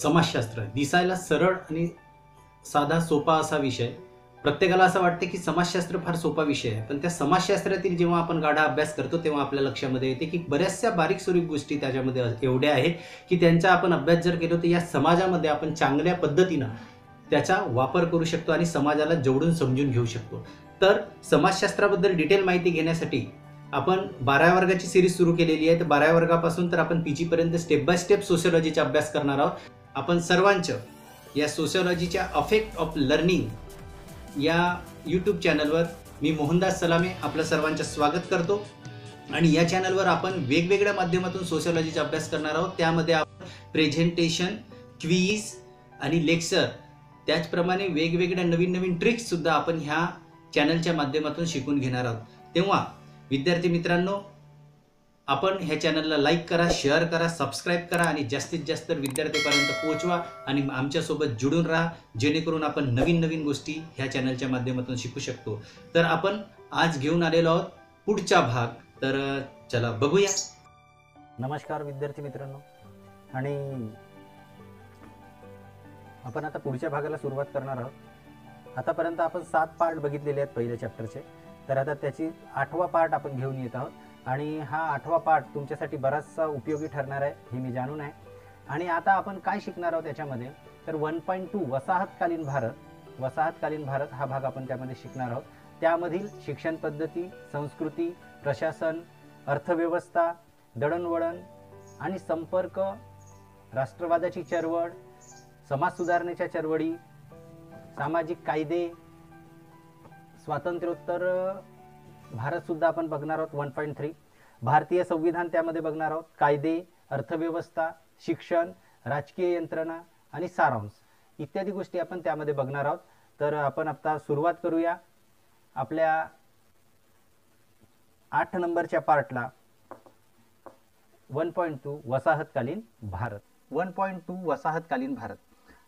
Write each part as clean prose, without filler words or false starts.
समाजशास्त्र दिसायला सरळ आणि साधा सोपा असा विषय. प्रत्येकाला असं वाटतं की समाजशास्त्र फार सोपा विषय आहे, पण त्या समाजशास्त्रातील जेव्हा आपण गाढा अभ्यास करतो तेव्हा आपल्या लक्षामध्ये येते की बऱ्याचशा बारीक-सारीक गोष्टी त्याच्यामध्ये एवढ्या आहेत की त्यांचा आपण अभ्यास जर केलो तर या समाजामध्ये आपण चांगल्या पद्धतीनं त्याचा वापर करू शकतो आणि समाजाला जवळून समजून घेऊ शकतो. तर समाजशास्त्राबद्दल डिटेल माहिती घेण्यासाठी आपण 12व्या वर्गाची सीरीज सुरू केलेली आहे. तर 12व्या वर्गापासून तर आपण पीजी पर्यंत स्टेप बाय स्टेप सोशिओलॉजीचा अभ्यास करणार आहोत. आपण सर्वांचं या सोशिओलॉजीच्या अफेक्ट ऑफ लर्निंग या यूट्यूब चॅनलवर मी मोहनदास सलामे आपलं सर्वांचं स्वागत करतो. आणि या चॅनलवर आपण वेगवेगळ्या माध्यमातून सोशिओलॉजीचा अभ्यास करणार आहोत. त्यामध्ये आपण प्रेझेंटेशन, क्विज आणि लेक्चर, त्याचप्रमाणे वेगवेगळ्या नवीन नवीन ट्रिक्स सुद्धा आपण ह्या चॅनलच्या माध्यमातून शिकून घेणार आहोत. तेव्हा विद्यार्थी मित्रांनो, आपण ह्या चॅनलला लाईक करा, शेअर करा, सबस्क्राईब करा आणि जास्तीत जास्त विद्यार्थ्यांपर्यंत पोहोचवा आणि आमच्यासोबत जुडून राहा, जेणेकरून आपण नवीन नवीन गोष्टी ह्या चॅनलच्या माध्यमातून शिकू शकतो. तर आपण आज घेऊन आलेलो आहोत पुढचा भाग. तर चला बघूया. नमस्कार विद्यार्थी मित्रांनो, आणि आपण आता पुढच्या भागाला सुरुवात करणार आहोत. आतापर्यंत आपण 7 पार्ट बघितलेले आहेत पहिल्या चॅप्टरचे. तर आता त्याची 8वा पार्ट आपण घेऊन येत आहोत आणि हा 8वा पार्ट तुमच्यासाठी बराचसा उपयोगी ठरणार आहे हे मी जाणून आहे. आणि आता आपण काय शिकणार आहोत त्याच्यामध्ये, तर 1.2 वसाहतकालीन भारत हा भाग आपण त्यामध्ये शिकणार आहोत. त्यामधील शिक्षण पद्धती, संस्कृती, प्रशासन, अर्थव्यवस्था, दळणवळण आणि संपर्क, राष्ट्रवादाची चळवळ, समाज सुधारणेच्या चळवळी, सामाजिक कायदे, स्वातंत्र्योत्तर भारत सुद्धा आपण बघणार आहोत. 1.3 भारतीय संविधान त्यामध्ये बघणार आहोत. कायदे, अर्थव्यवस्था, शिक्षण, राजकीय यंत्रणा आणि सारांश इत्यादी गोष्टी आपण त्यामध्ये बघणार आहोत. तर आपण आता सुरुवात करूया आपल्या 8 नंबरच्या पार्टला. 1.2 वसाहतकालीन भारत. 1.2 वसाहतकालीन भारत.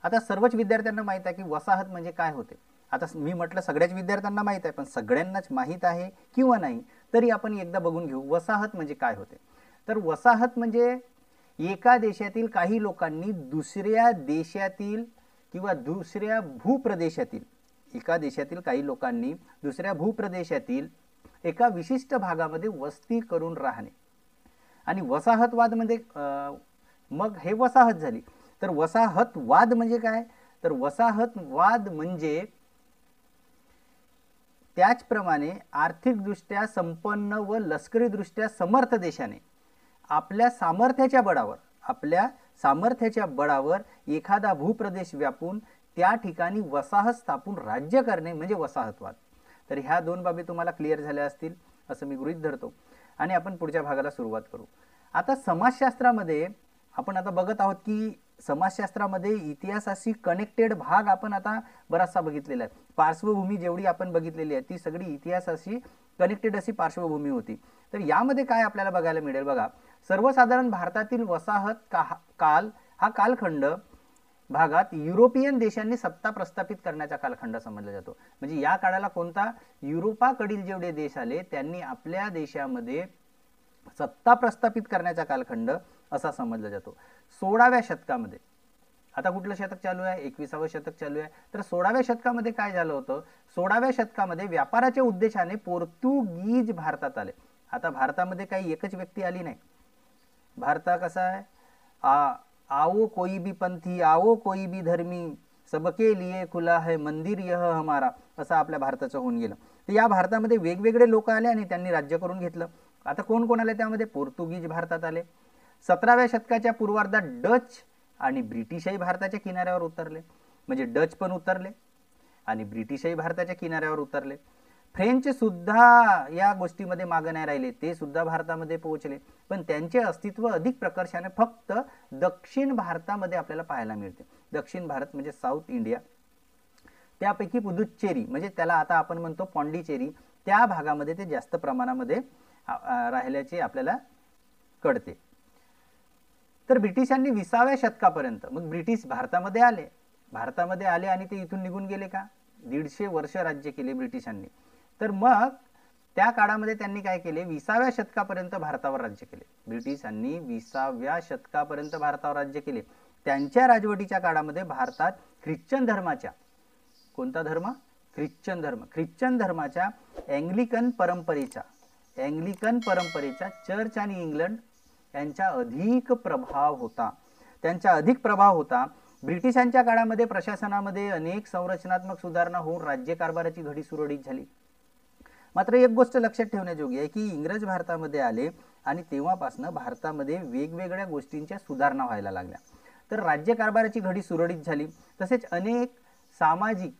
आता सर्वच विद्यार्थ्यांना माहित आहे की वसाहत म्हणजे काय होते. आता मी म्हटलं सगळ्याच विद्यार्थ्यांना माहित आहे, पण सगळ्यांनाच माहित आहे किंवा नाही तरी आपण एकदा बघून घेऊ वसाहत म्हणजे काय होते. तर वसाहत म्हणजे एका देशातील काही लोकांनी दुसऱ्या देशातील किंवा दुसऱ्या भूप्रदेशातील, एका देशातील काही लोकांनी दुसऱ्या भूप्रदेशातील एका विशिष्ट भागामध्ये वस्ती करून राहणे. आणि वसाहतवाद म्हणजे मग हे वसाहत झाली. तर वसाहतवाद म्हणजे काय, तर वसाहतवाद म्हणजे त्याचप्रमाणे आर्थिकदृष्ट्या संपन्न व लष्करीदृष्ट्या समर्थ देशाने आपल्या सामर्थ्याच्या बळावर एखादा भूप्रदेश व्यापून त्या ठिकाणी वसाहत स्थापून राज्य करणे म्हणजे वसाहतवाद. तर ह्या 2 बाबी तुम्हाला क्लिअर झाल्या असतील असं मी गृहीत धरतो आणि आपण पुढच्या भागाला सुरुवात करू. आता समाजशास्त्रामध्ये आपण आता बघत आहोत की समाजशास्त्रामध्ये इतिहासाशी कनेक्टेड भाग आपण आता बराचसा बघितलेला आहे. पार्श्वभूमी जेवढी आपण बघितलेली आहे ती सगळी इतिहासाशी कनेक्टेड अशी पार्श्वभूमी होती. तर यामध्ये काय आपल्याला बघायला मिळेल बघा, सर्वसाधारण भारतातील वसाहत काल हा कालखंड भागात युरोपियन देशांनी सत्ता प्रस्थापित करण्याचा कालखंड समजला जातो. म्हणजे या काळाला कोणता, युरोपाकडील जेवढे देश आले त्यांनी आपल्या देशामध्ये सत्ता प्रस्थापित करण्याचा कालखंड असा समजला जातो. 16व्या शतकामध्ये, आता कुठलं शतक चालू आहे, 21वं शतक चालू आहे. तर 16व्या शतकामध्ये काय झालं होतं, 16व्या शतकामध्ये व्यापाराच्या उद्देशाने पोर्तुगीज भारतात आले. आता भारतामध्ये काही एकच व्यक्ती आली नाही. भारत कसा आहे, आओ कोई भी पंथी, आओ कोई भी धर्मी, सबके लिए खुला है मंदिर यह हमारा, असं आपल्या भारताचं होऊन गेलं. तर या भारतामध्ये वेगवेगळे लोक आले आणि त्यांनी राज्य करून घेतलं. आता कोण कोण आले त्यामध्ये, पोर्तुगीज भारतात आले. 17व्या शतकाच्या पूर्वार्धात डच आणि ब्रिटिशही भारताच्या किनाऱ्यावर उतरले. म्हणजे डच पण उतरले आणि ब्रिटिशही भारताच्या किनाऱ्यावर उतरले. फ्रेंच सुद्धा या गोष्टीमध्ये मागे नाही राहिले, ते सुद्धा भारतामध्ये पोहोचले. पण त्यांचे अस्तित्व अधिक प्रकर्षाने फक्त दक्षिण भारतामध्ये आपल्याला पाहायला मिळते. दक्षिण भारत म्हणजे साऊथ इंडिया, त्यापैकी पुदुच्चेरी म्हणजे त्याला आता आपण म्हणतो पॉंडिचेरी, त्या भागामध्ये ते जास्त प्रमाणामध्ये राहिल्याचे आपल्याला कळते. तर ब्रिटिशांनी 20व्या शतकापर्यंत, मग ब्रिटिश भारतामध्ये आले आणि ते इथून निघून गेले का, 150 वर्ष राज्य केले ब्रिटिशांनी. तर मग त्या काळामध्ये त्यांनी काय केले, 20व्या शतकापर्यंत भारतावर राज्य केले. ब्रिटिशांनी 20व्या शतकापर्यंत भारतावर राज्य केले. त्यांच्या राजवटीच्या काळामध्ये भारतात ख्रिश्चन धर्माच्या, कोणता धर्म? ख्रिश्चन धर्म, ख्रिश्चन धर्माच्या अँग्लिकन परंपरेच्या चर्च आणि इंग्लंड यांचा अधिक प्रभाव होता. ब्रिटिशांच्या काळामध्ये प्रशासनामध्ये अनेक संरचनात्मक सुधारणा होऊन राज्यकारभाराची घडी सुरळीत झाली. मात्र एक गोष्ट लक्षात ठेवण्याजोगी आहे की इंग्रज भारतामध्ये आले आणि तेव्हापासून भारतामध्ये वेगवेगळ्या गोष्टींच्या सुधारणा व्हायला लागल्या. तर राज्यकारभाराची घडी सुरळीत झाली, तसेच अनेक सामाजिक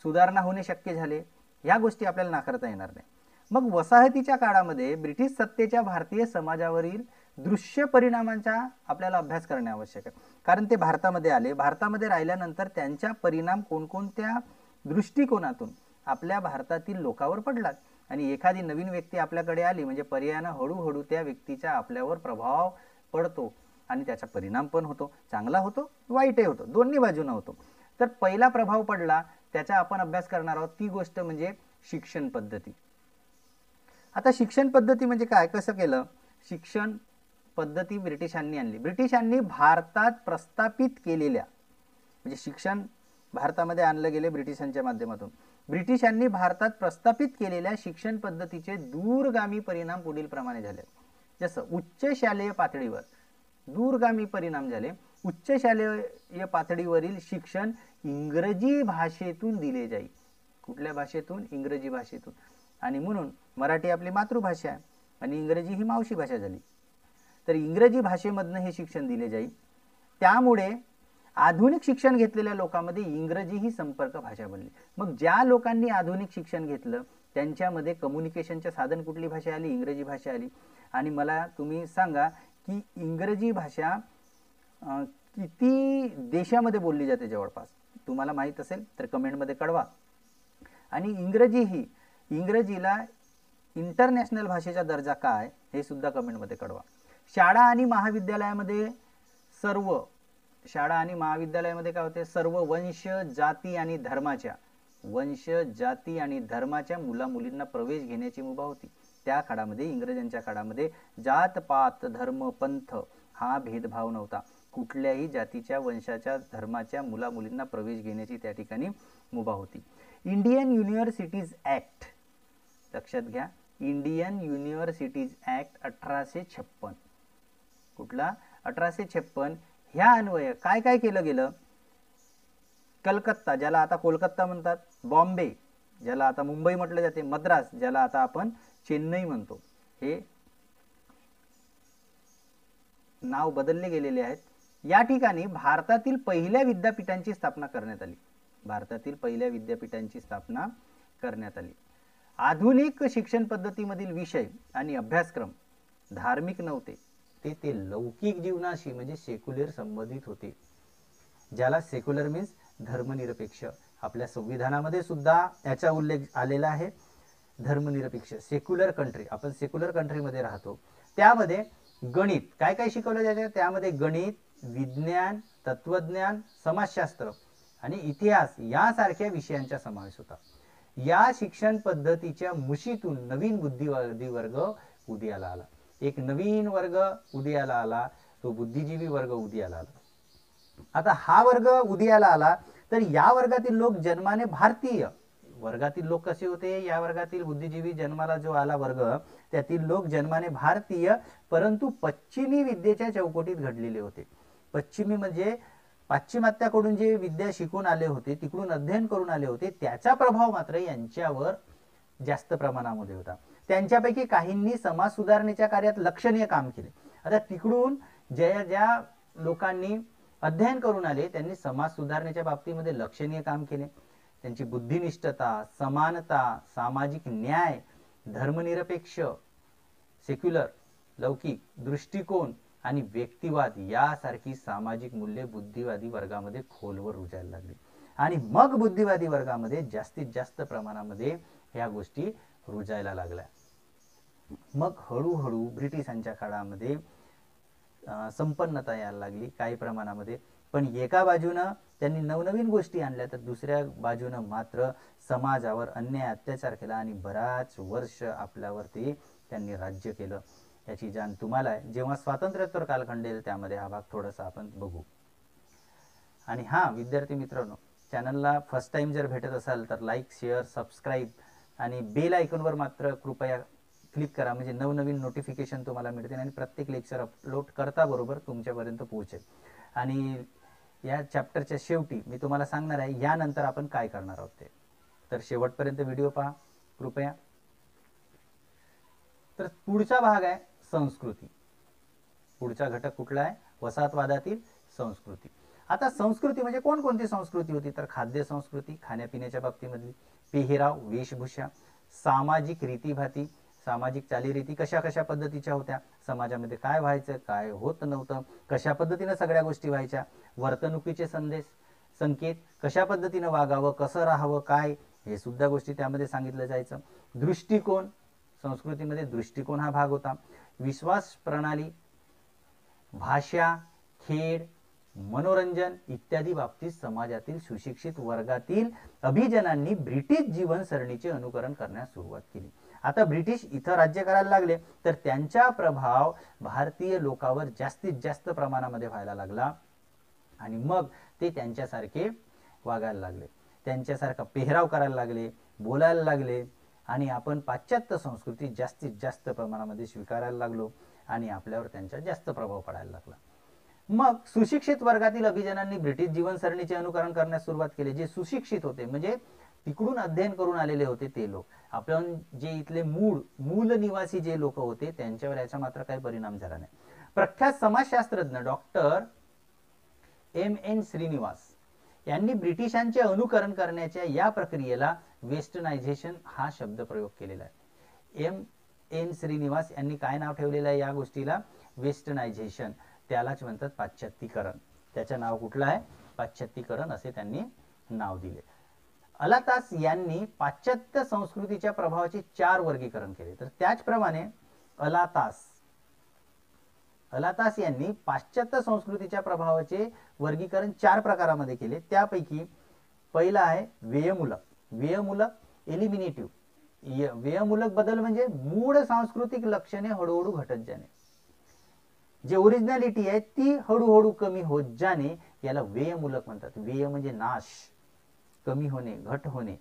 सुधारणा होणे शक्य झाले. ह्या गोष्टी आपल्याला नाकारता येणार नाही. मग वसाहतीच्या काळामध्ये ब्रिटिश सत्तेच्या भारतीय समाजावरील दृश्य परिणामांचा आपल्याला अभ्यास करणे आवश्यक आहे. कारण ते भारतामध्ये आले, भारतामध्ये राहिल्यानंतर त्यांचा परिणाम कोणकोणत्या दृष्टिकोनातून आपल्या भारतातील लोकांवर पडला. आणि एखादी नवीन व्यक्ती आपल्याकडे आली म्हणजे पर्यायानं हळूहळू त्या व्यक्तीचा आपल्यावर प्रभाव पडतो आणि त्याचा परिणाम पण होतो, चांगला होतो वाईटही होतो, दोन्ही बाजूने होतो. तर पहिला प्रभाव पडला त्याचा आपण अभ्यास करणार आहोत, ती गोष्ट म्हणजे शिक्षण पद्धती. आता शिक्षण पद्धती म्हणजे काय, कसं केलं? शिक्षण पद्धती ब्रिटिशांनी आणली. ब्रिटिशांनी भारतात प्रस्थापित केलेल्या, म्हणजे शिक्षण भारतामध्ये आणलं गेले ब्रिटिशांच्या माध्यमातून. ब्रिटिशांनी भारतात प्रस्थापित केलेल्या शिक्षण पद्धतीचे दूरगामी परिणाम पुढील प्रमाणे झाले. जसं उच्च शालेय पातळीवर दूरगामी परिणाम झाले. उच्च शालेय पातळीवरील शिक्षण इंग्रजी भाषेतून दिले जाई. कुठल्या भाषेतून? इंग्रजी भाषेतून. आणि म्हणून मराठी आपली मातृभाषा आहे आणि इंग्रजी ही मावशी भाषा झाली. तर इंग्रजी भाषेमधनं हे शिक्षण दिले जाईल. त्यामुळे आधुनिक शिक्षण घेतलेल्या लोकांमध्ये इंग्रजी ही संपर्क भाषा बनली. मग ज्या लोकांनी आधुनिक शिक्षण घेतलं त्यांच्यामध्ये कम्युनिकेशनचे साधन कुठली भाषा आली? इंग्रजी भाषा आली. आणि मला तुम्ही सांगा की इंग्रजी भाषा किती देशामध्ये बोलली जाते जवळपास? तुम्हाला माहीत असेल तर कमेंटमध्ये कळवा. आणि इंग्रजीला इंटरनॅशनल भाषेचा दर्जा काय हे सुद्धा कमेंटमध्ये कळवा. शाळा आणि महाविद्यालयामध्ये काय होते? सर्व वंश जाती आणि धर्माच्या मुलामुलींना प्रवेश घेण्याची मुभा होती. त्या काळामध्ये, इंग्रजांच्या काळामध्ये जात पात धर्म पंथ हा भेदभाव नव्हता. कुठल्याही जातीच्या, वंशाच्या, धर्माच्या मुलामुलींना प्रवेश घेण्याची त्या ठिकाणी मुभा होती. इंडियन युनिव्हर्सिटीज ऍक्ट लक्षात घ्या. Indian universities act 1856. कुठला? 1856. ह्या अन्वये काय काय केलं गेलं? कलकत्ता, ज्याला आता कोलकाता म्हणतात, बॉम्बे ज्याला आता मुंबई म्हटलं जाते, मद्रास ज्याला आता आपण चेन्नई म्हणतो, हे नाव बदलले गेलेले आहेत. या ठिकाणी भारतातील पहिल्या विद्यापीठांची स्थापना करण्यात आली. आधुनिक शिक्षण पद्धतीमधील विषय आणि अभ्यासक्रम धार्मिक नव्हते, ते लौकिक जीवनाशी म्हणजे सेक्युलर संबंधित होते. ज्याला सेक्युलर मीन्स धर्मनिरपेक्ष. आपल्या संविधानामध्ये सुद्धा याचा उल्लेख आलेला आहे. धर्मनिरपेक्ष, सेक्युलर कंट्री. आपण सेक्युलर कंट्रीमध्ये राहतो. त्यामध्ये गणित काय काय शिकवलं जाते? त्यामध्ये गणित, विज्ञान, तत्वज्ञान, समाजशास्त्र आणि इतिहास यासारख्या विषयांचा समावेश होता. या शिक्षण पद्धतीच्या मुशीतून नवीन बुद्धिवादी वर्ग उदयाला आला. एक नवीन वर्ग उदयाला आला, तो बुद्धिजीवी वर्ग उदयाला आला. आता हा वर्ग उदयाला आला तर या वर्गातील लोक जन्माने भारतीय. वर्गातील लोक कसे होते? या वर्गातील बुद्धिजीवी जन्माला जो आला वर्ग, त्यातील लोक जन्माने भारतीय परंतु पश्चिमी विद्येच्या चौकटीत घडलेले होते. पश्चिमी म्हणजे पाश्चिमात्याकडून जे विद्या शिकून आले होते, तिकडून अध्ययन करून आले होते, त्याचा प्रभाव मात्र यांच्यावर जास्त प्रमाणामध्ये होता. त्यांच्यापैकी काहींनी समाज सुधारणेच्या कार्यात लक्षणीय काम केले. आता तिकडून ज्या लोकांनी अध्ययन करून आले त्यांनी समाज सुधारणेच्या बाबतीमध्ये लक्षणीय काम केले. त्यांची बुद्धिनिष्ठता, समानता, सामाजिक न्याय, धर्मनिरपेक्ष, सेक्युलर, लौकिक दृष्टिकोन आणि व्यक्तिवाद यासारखी सामाजिक मूल्ये बुद्धिवादी वर्गामध्ये खोलवर रुजायला लागली. आणि मग बुद्धिवादी वर्गामध्ये जास्तीत जास्त प्रमाणामध्ये ह्या गोष्टी रुजायला लागल्या. मग हळूहळू ब्रिटिशांच्या काळामध्ये संपन्नता यायला लागली काही प्रमाणामध्ये. पण एका बाजूनं त्यांनी नवनवीन गोष्टी आणल्या तर दुसऱ्या बाजूनं मात्र समाजावर अन्याय अत्याचार केला आणि बराच वर्ष आपल्यावरती त्यांनी राज्य केलं. याची जाण तुम्हाला आहे. जेव्हा स्वातंत्र्योत्तर कालखंड येईल त्यामध्ये हा भाग थोडासा आपण बघू. आणि हां विद्यार्थी मित्रांनो, चॅनलला फर्स्ट टाइम जर भेटत असाल तर लाईक, शेअर, सबस्क्राईब आणि बेल आयकॉनवर मात्र कृपया क्लिक करा, म्हणजे नवनवीन नोटिफिकेशन तुम्हाला मिळतील आणि प्रत्येक लेक्चर अपलोड करता बरोबर तुमच्यापर्यंत पोहोचेल. आणि या चॅप्टरच्या शेवटी मी तुम्हाला सांगणार आहे यानंतर आपण काय करणार आहोत ते. तर शेवटपर्यंत व्हिडिओ पहा कृपया. तर पुढचा भाग आहे संस्कृती. पुढचा घटक कुठला आहे? वसाहतवादातील संस्कृती. आता संस्कृती म्हणजे कोणकोणती संस्कृती होती? तर खाद्य संस्कृती, खाण्यापिण्याच्या बाबतीमधली, पेहराव, वेशभूषा, सामाजिक रीतीभाती, सामाजिक चालीरीती कशा कशा पद्धतीच्या होत्या, समाजामध्ये काय व्हायचं, काय होत नव्हतं, कशा पद्धतीने सगळ्या गोष्टी व्हायच्या, वर्तणुकीचे संकेत, कशा पद्धतीने वागावं, कसं राहावं, काय हे सुद्धा गोष्टी त्यामध्ये सांगितलं जायचं. दृष्टिकोन, संस्कृतीमध्ये दृष्टिकोन हा भाग होता. विश्वास प्रणाली, भाषा, खेळ, मनोरंजन इत्यादी बाबतीत समाजातील सुशिक्षित वर्गातील अभिजनांनी ब्रिटिश जीवनसरणीचे अनुकरण करण्यास सुरुवात केली. आता ब्रिटिश इथं राज्य करायला लागले तर त्यांचा प्रभाव भारतीय लोकांवर जास्तीत जास्त प्रमाणामध्ये व्हायला लागला आणि मग ते त्यांच्यासारखे वागायला लागले, त्यांच्यासारखा पेहराव करायला लागले, बोलायला लागले आणि आपण पाश्चात्य संस्कृती जास्तीत जास्त प्रमाणामध्ये स्वीकारायला लागलो आणि आपल्यावर त्यांचा जास्त प्रभाव पडायला लागला. मग सुशिक्षित वर्गातील अभिजनांनी ब्रिटिश जीवनसरणीचे अनुकरण करण्यास सुरुवात केली. जे सुशिक्षित होते म्हणजे तिकडून अध्ययन करून आलेले होते ते लोक, आपण जे इथले मूल निवासी जे लोक होते त्यांच्यावर याचा मात्र काही परिणाम झाला नाही. प्रख्यात समाजशास्त्रज्ञ डॉक्टर M.N. श्रीनिवास यांनी ब्रिटिशांचे अनुकरण करण्याच्या या प्रक्रियेला वेस्टर्नायझेशन हा शब्द प्रयोग केलेला आहे. M.N. श्रीनिवास यांनी काय नाव ठेवलेलं आहे या गोष्टीला? वेस्टर्नायझेशन. त्यालाच म्हणतात पाश्चात्तीकरण. त्याचं नाव कुठलं आहे? पाश्चात्तीकरण असे त्यांनी नाव दिले. अलातास यांनी पाश्चात्य संस्कृतीच्या प्रभावाचे 4 वर्गीकरण केले. तर त्याचप्रमाणे अलातास यांनी पाश्चात्य संस्कृतीच्या प्रभावाचे वर्गीकरण 4 प्रकारामध्ये केले. त्यापैकी पहिला आहे व्ययमूलक एलिमिनेटिव्ह. व्ययमूलक बदल म्हणजे मूळ सांस्कृतिक लक्षणे हळूहळू घटत जाणे, जे ओरिजिनॅलिटी आहे ती हळूहळू कमी होत जाणे याला व्ययमूलक म्हणतात. व्यय म्हणजे नाश, कमी होणे, घट होणे,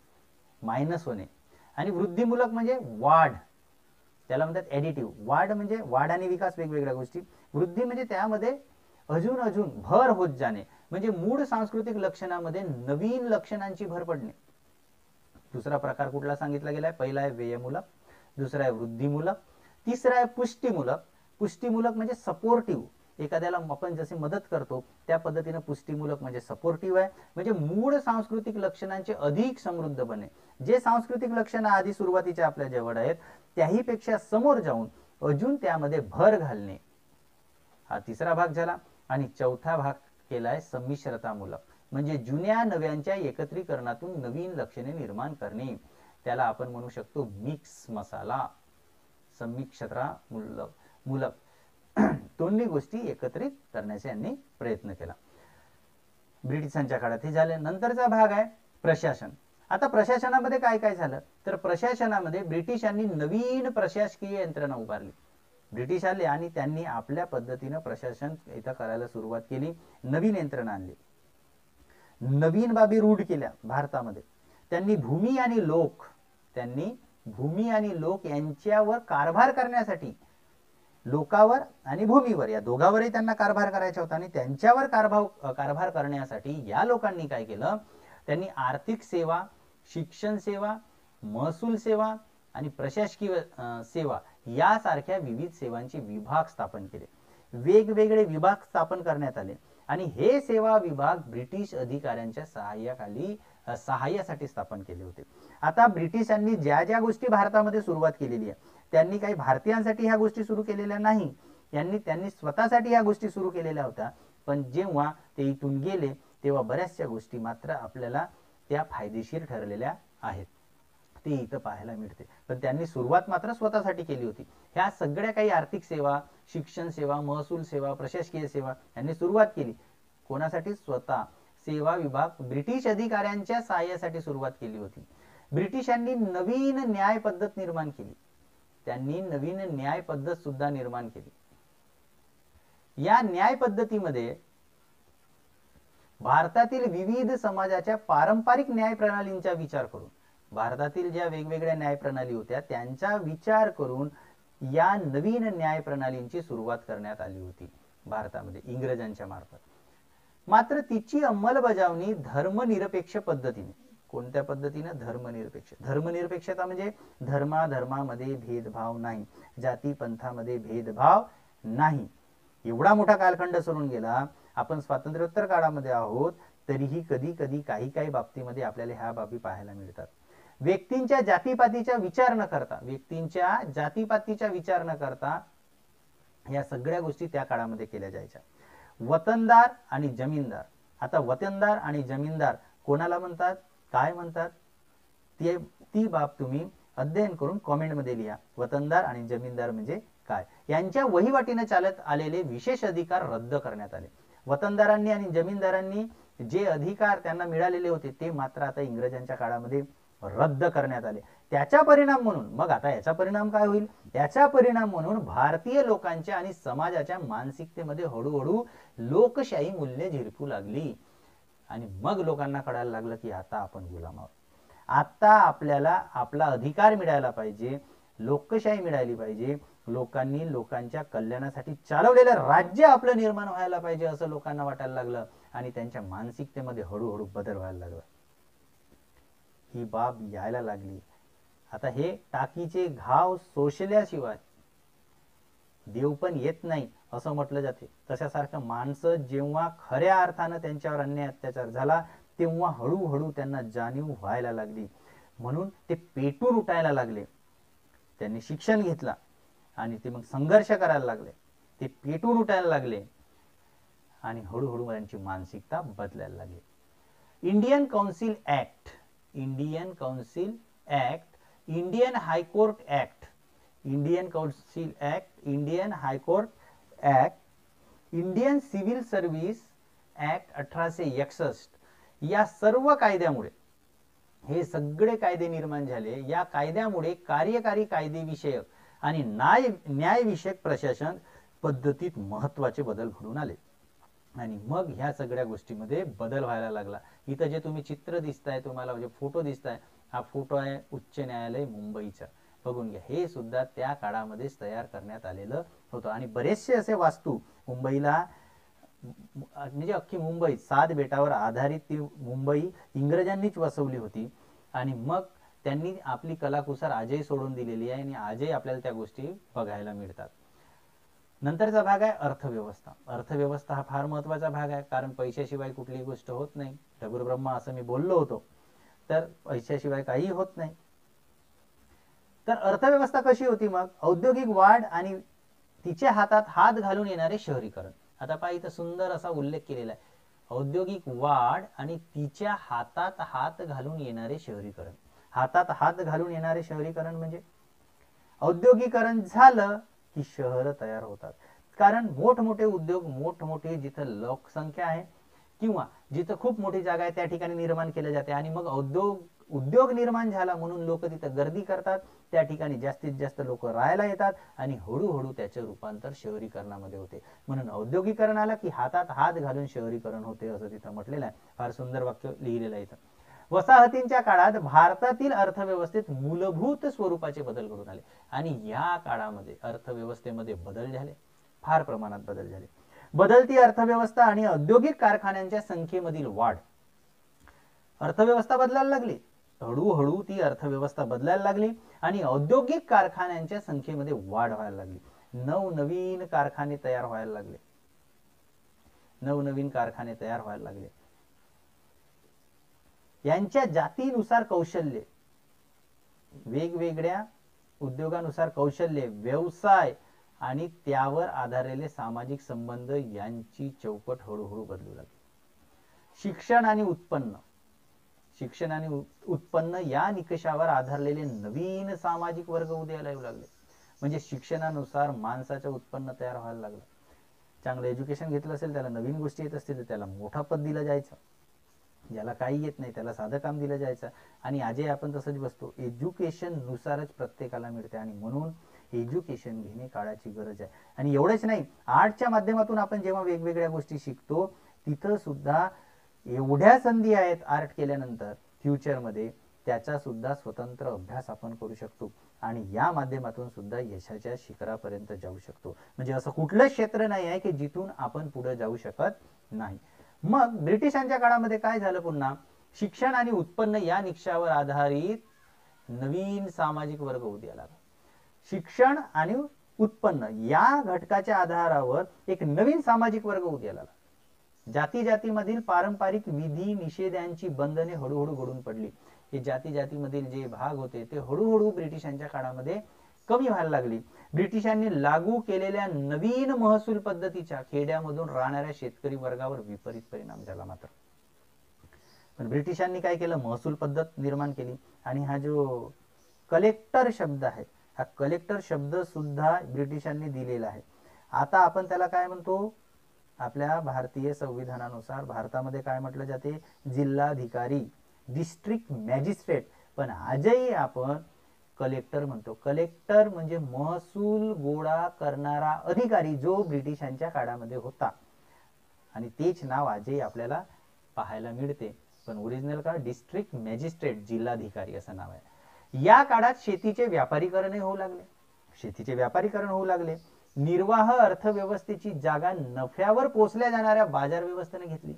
मायनस होणे. आणि वृद्धिमूलक म्हणजे वाढ, त्याला म्हणतात ॲडिटिव्ह. वाढ म्हणजे वाढ आणि विकास वेगवेगळ्या गोष्टी. वृद्धी म्हणजे त्यामध्ये अजून भर होत जाणे, म्हणजे मूळ सांस्कृतिक लक्षणामध्ये नवीन लक्षणांची भर पडणे. दुसरा प्रकार कुठला सांगितला गेलाय? पहिला आहे व्ययमूलक, दुसरा आहे वृद्धिमूलक, तिसरा आहे पुष्टीमूलक. पुष्टीमूलक म्हणजे सपोर्टिव्ह, एखाद्याला आपण जसे मदत करतो त्या पद्धतीने पुष्टीमूलक म्हणजे सपोर्टिव्ह आहे, म्हणजे मूळ सांस्कृतिक लक्षणांचे अधिक समृद्ध बने. जे सांस्कृतिक लक्षण आधी सुरुवातीच्या आपल्या जवळ आहेत त्याही पेक्षा समोर जाऊन अजून त्यामध्ये भर घालणे, हा तिसरा भाग झाला. आणि चौथा भाग केलाय संमिश्रतामूलक, म्हणजे जुन्या नव्यांच्या एकत्रीकरणातून नवीन लक्षणे निर्माण करणे. त्याला आपण म्हणू शकतो मिक्स मसाला. संमिश्रतामूलक दोन्ही गोष्टी एकत्रित करण्याचा यांनी प्रयत्न केला. ब्रिटिशांच्या काळात हे झाले. नंतरचा भाग आहे प्रशासन. आता प्रशासनामध्ये काय काय झालं? तर प्रशासनामध्ये ब्रिटिशांनी नवीन प्रशासकीय यंत्रणा उभारली. ब्रिटिश आले आणि त्यांनी आपल्या पद्धतीने प्रशासन इथं करायला सुरुवात केली, नवीन यंत्रणा आणली, नवीन बाबी रूढ केल्या भारतामध्ये. त्यांनी भूमी आणि लोक यांच्यावर कारभार करण्यासाठी, लोकावर आणि भूमीवर या दोघांवरही त्यांना कारभार करायचा होता आणि त्यांच्यावर कारभार करण्यासाठी या लोकांनी काय केलं? त्यांनी आर्थिक सेवा, शिक्षण सेवा, महसूल सेवा आणि प्रशासकीय सेवा यासारख्या विविध सेवांचे विभाग स्थापन केले. वेगवेगळे विभाग स्थापन करण्यात आले आणि हे सेवा विभाग ब्रिटिश अधिकाऱ्यांच्या सहाय्यासाठी स्थापन केले होते. आता ब्रिटिशांनी ज्या ज्या गोष्टी भारतामध्ये सुरुवात केलेली आहे त्यांनी काही भारतीयांसाठी ह्या गोष्टी सुरू केलेल्या नाही, त्यांनी स्वतःसाठी ह्या गोष्टी सुरू केलेल्या होत्या. पण जेव्हा ते इथून गेले तेव्हा बऱ्याचशा गोष्टी मात्र आपल्याला त्या फायदेशीर ठरलेल्या आहेत, ते इथं पाहायला मिळते. पण त्यांनी सुरुवात मात्र स्वतःसाठी केली होती. ह्या सगळ्या काही आर्थिक सेवा, शिक्षण सेवा, महसूल सेवा, प्रशासकीय सेवा यांनी सुरुवात केली कोणासाठी? स्वतः. सेवा विभाग ब्रिटिश अधिकाऱ्यांच्या सहाय्यासाठी सुरुवात केली होती. ब्रिटिशांनी नवीन न्याय पद्धत निर्माण केली. त्यांनी नवीन न्याय पद्धत सुद्धा निर्माण केली। या न्याय पद्धतीमध्ये भारतातील विविध समाजाच्या पारंपरिक न्याय प्रणालींचा विचार करून, भारतातील ज्या वेगवेगळ्या न्याय प्रणाली होत्या त्यांचा विचार करून या नवीन न्याय प्रणालींची सुरुवात करण्यात आली होती भारतामध्ये इंग्रजांच्या मार्फत। मात्र तिची अंमलबजावणी धर्मनिरपेक्ष पद्धतीने, कोणत्या पद्धतीने? धर्मनिरपेक्ष। धर्मनिरपेक्षता म्हणजे धर्माधर्मामध्ये भेदभाव नाही, जाती पंथामध्ये भेदभाव नाही। एवढा मोठा कालखंड सरून गेला, आपण स्वातंत्र्योत्तर काळामध्ये आहोत, तरीही कधी कधी काही बाबतीमध्ये आपल्याला ह्या बाबी पाहायला मिळतात। व्यक्तींच्या जातीपातीचा विचार न करता, व्यक्तींच्या जातीपातीचा विचार न करता या सगळ्या गोष्टी त्या काळामध्ये केल्या जायच्या। वतनदार आणि जमीनदार, आता वतनदार आणि जमीनदार कोणाला म्हणतात, काय म्हणतात, ती बाब तुम्ही अध्ययन करून कॉमेंटमध्ये लिहा। वतनदार आणि जमीनदार म्हणजे काय? यांच्या वहिवाटीने चालत आलेले विशेष अधिकार रद्द करण्यात आले। वतनदारांनी आणि जमीनदारांनी जे अधिकार त्यांना मिळालेले होते ते मात्र आता इंग्रजांच्या काळामध्ये रद्द करण्यात आले। त्याचा परिणाम म्हणून, मग आता याचा परिणाम काय होईल? याचा परिणाम म्हणून भारतीय लोकांच्या आणि समाजाच्या मानसिकतेमध्ये हळूहळू लोकशाही मूल्ये झिरपू लागली आणि मग लोकांना कळायला लागलं की आता आपण गुलाम आहोत, आता आपल्याला आपला अधिकार मिळायला पाहिजे, लोकशाही मिळाली पाहिजे, लोकांनी लोकांच्या कल्याणासाठी चालवलेलं राज्य आपलं निर्माण व्हायला पाहिजे असं लोकांना वाटायला लागलं आणि त्यांच्या मानसिकतेमध्ये हळूहळू बदल व्हायला लागला। ही बाब यायला लागली। आता हे टाकीचे घाव सोसल्याशिवाय देव पण येत नाही असं म्हटलं जाते। तशासारखं माणसं जेव्हा खऱ्या अर्थानं त्यांच्यावर अन्याय अत्याचार झाला तेव्हा हळूहळू त्यांना जाणीव व्हायला लागली, म्हणून ते पेटून उठायला लागले। त्यांनी शिक्षण घेतला आणि ते मग संघर्ष करायला लागले, ते पेटून उठायला लागले आणि हळूहळू त्यांची मानसिकता बदलायला लागली। Indian council act, Indian council act, Indian high court act, Indian council act, Indian high court act, Indian civil service act 1861, या सर्व कायद्यामुळे, हे सगळे कायदे निर्माण झाले। या कायद्यामुळे कार्यकारी कायदेविषयक आणि न्यायविषयक प्रशासन पद्धतीत महत्त्वाचे बदल घडून आले आणि मग ह्या सगळ्या गोष्टीमध्ये बदल व्हायला लागला। इथं जे तुम्ही चित्र दिसताय, तुम्हाला म्हणजे फोटो दिसताय, हा फोटो आहे उच्च न्यायालय मुंबईचा, बघून घ्या। हे सुद्धा त्या काळामध्येच तयार करण्यात आलेलं होतं आणि बरेचसे असे वास्तू मुंबईला, म्हणजे अख्खी मुंबई 7 बेटावर आधारित ती मुंबई इंग्रजांनीच वसवली होती आणि मग त्यांनी आपली कलाकुसर आजही सोडून दिलेली आहे आणि आजही आपल्याला त्या गोष्टी बघायला मिळतात। नंतरचा भाग आहे अर्थव्यवस्था। अर्थव्यवस्था हा फार महत्त्वाचा भाग आहे, कारण पैशाशिवाय कुठलीही गोष्ट होत नाही। ठाकूर ब्रह्मा असं मी बोललो होतो, तर पैशाशिवाय काही होत नाही। तर अर्थव्यवस्था कशी होती मग? औद्योगिक वाढ आणि तिच्या हातात हात घालून येणारे शहरीकरण। आता पहा इथं सुंदर असा उल्लेख केलेला आहे, औद्योगिक वाढ आणि तिच्या हातात हात घालून येणारे शहरीकरण। हातात हात घालून येणारे शहरीकरण म्हणजे औद्योगिकरण झालं की शहर तयार होतात, कारण मोठमोठे उद्योग, मोठमोठे जिथं लोकसंख्या आहे किंवा जिथं खूप मोठी जागा आहे त्या ठिकाणी निर्माण केले जाते आणि मग उद्योग निर्माण झाला म्हणून लोक तिथं गर्दी करतात, त्या ठिकाणी जास्तीत जास्त लोक राहायला येतात आणि हळूहळू त्याचे रूपांतर शहरीकरणामध्ये होते। म्हणून औद्योगिकरण आला की हातात हात घालून शहरीकरण होते असं तिथं म्हटलेलं आहे। फार सुंदर वाक्य लिहिलेलं आहे इथं। वसाहतींच्या काळात भारतातील अर्थव्यवस्थेत मूलभूत स्वरूपाचे बदल घडून आले आणि या काळामध्ये अर्थव्यवस्थेमध्ये बदल झाले, फार प्रमाणात बदल झाले। बदलती अर्थव्यवस्था आणि औद्योगिक कारखान्यांच्या संख्येमधील वाढ, अर्थव्यवस्था बदलायला लागली, हळूहळू ती अर्थव्यवस्था बदलायला लागली आणि औद्योगिक कारखान्यांच्या संख्येमध्ये वाढ व्हायला लागली। नवनवीन कारखाने तयार व्हायला लागले, नवनवीन कारखाने तयार व्हायला लागले। यांच्या जातीनुसार कौशल्य, वेगवेगळ्या उद्योगानुसार कौशल्य, व्यवसाय आणि त्यावर आधारलेले सामाजिक संबंध यांची चौकट हळूहळू बदलू लागली। शिक्षण आणि उत्पन्न, शिक्षण आणि उत्पन्न या निकषावर आधारलेले नवीन सामाजिक वर्ग उदयाला येऊ लागले। म्हणजे शिक्षणानुसार माणसाचं उत्पन्न तयार व्हायला लागलं। चांगलं एज्युकेशन घेतलं असेल, त्याला नवीन गोष्टी येत असतील तर त्याला मोठा पद दिलं जायचं, ज्याला काही येत नाही त्याला साधं काम दिलं जायचं आणि आजही आपण तसंच बसतो। एज्युकेशन नुसारच प्रत्येकाला मिळते आणि म्हणून एज्युकेशन घेणे काळाची गरज आहे. आणि एवढंच नाही, आर्टच्या माध्यमातून आपण जेव्हा वेगवेगळ्या गोष्टी शिकतो तिथं सुद्धा एवढ्या संधी आहेत आर्ट केल्यानंतर फ्युचरमध्ये, त्याचा सुद्धा स्वतंत्र अभ्यास आपण करू शकतो आणि या माध्यमातून सुद्धा यशाच्या शिखरापर्यंत जाऊ शकतो. म्हणजे असं कुठलंच क्षेत्र नाही आहे की जिथून आपण पुढे जाऊ शकत नाही. मग ब्रिटिशांच्या काळामध्ये काय झालं, पुन्हा शिक्षण आणि उत्पन्न या निकषावर आधारित नवीन सामाजिक वर्ग उदयाला आला. शिक्षण आणि उत्पन्न या घटकाच्या आधारावर एक नवीन सामाजिक वर्ग उदयाला आला. जाती जातीमधील पारंपरिक विधी निषेधांची बंधने हळूहळू गळून पडली. हे जाती जातीमधील जे भाग होते ते हळूहळू ब्रिटिशांच्या काळामध्ये कमी व्हायला लागली. ब्रिटिशांनी लागू केलेल्या नवीन महसूल पद्धतीचा खेड्यामधून राहणाऱ्या शेतकरी वर्गावर विपरीत परिणाम झाला. मात्र पण ब्रिटिशांनी काय केलं, महसूल पद्धत निर्माण केली आणि हा जो कलेक्टर शब्द आहे, हा कलेक्टर शब्द सुद्धा ब्रिटिशांनी दिलेला आहे. आता आपण त्याला काय म्हणतो, आपल्या भारतीय संविधानानुसार भारतामध्ये काय म्हटलं जाते, जिल्हाधिकारी, डिस्ट्रिक्ट मॅजिस्ट्रेट, पण आजही आपण कलेक्टर म्हणतो. कलेक्टर म्हणजे महसूल गोळा करणारा अधिकारी जो ब्रिटिशांच्या काळामध्ये होता आणि तेच नाव आजही आपल्याला पाहायला मिळते. पण ओरिजिनल का डिस्ट्रिक्ट मॅजिस्ट्रेट, जिल्हाधिकारी असं नाव आहे. या काळात शेतीचे व्यापारीकरणही होऊ लागले. शेतीचे व्यापारीकरण होऊ लागले. निर्वाह अर्थव्यवस्थेची जागा नफ्यावर पोचल्या जाणाऱ्या बाजार व्यवस्थेने घेतली.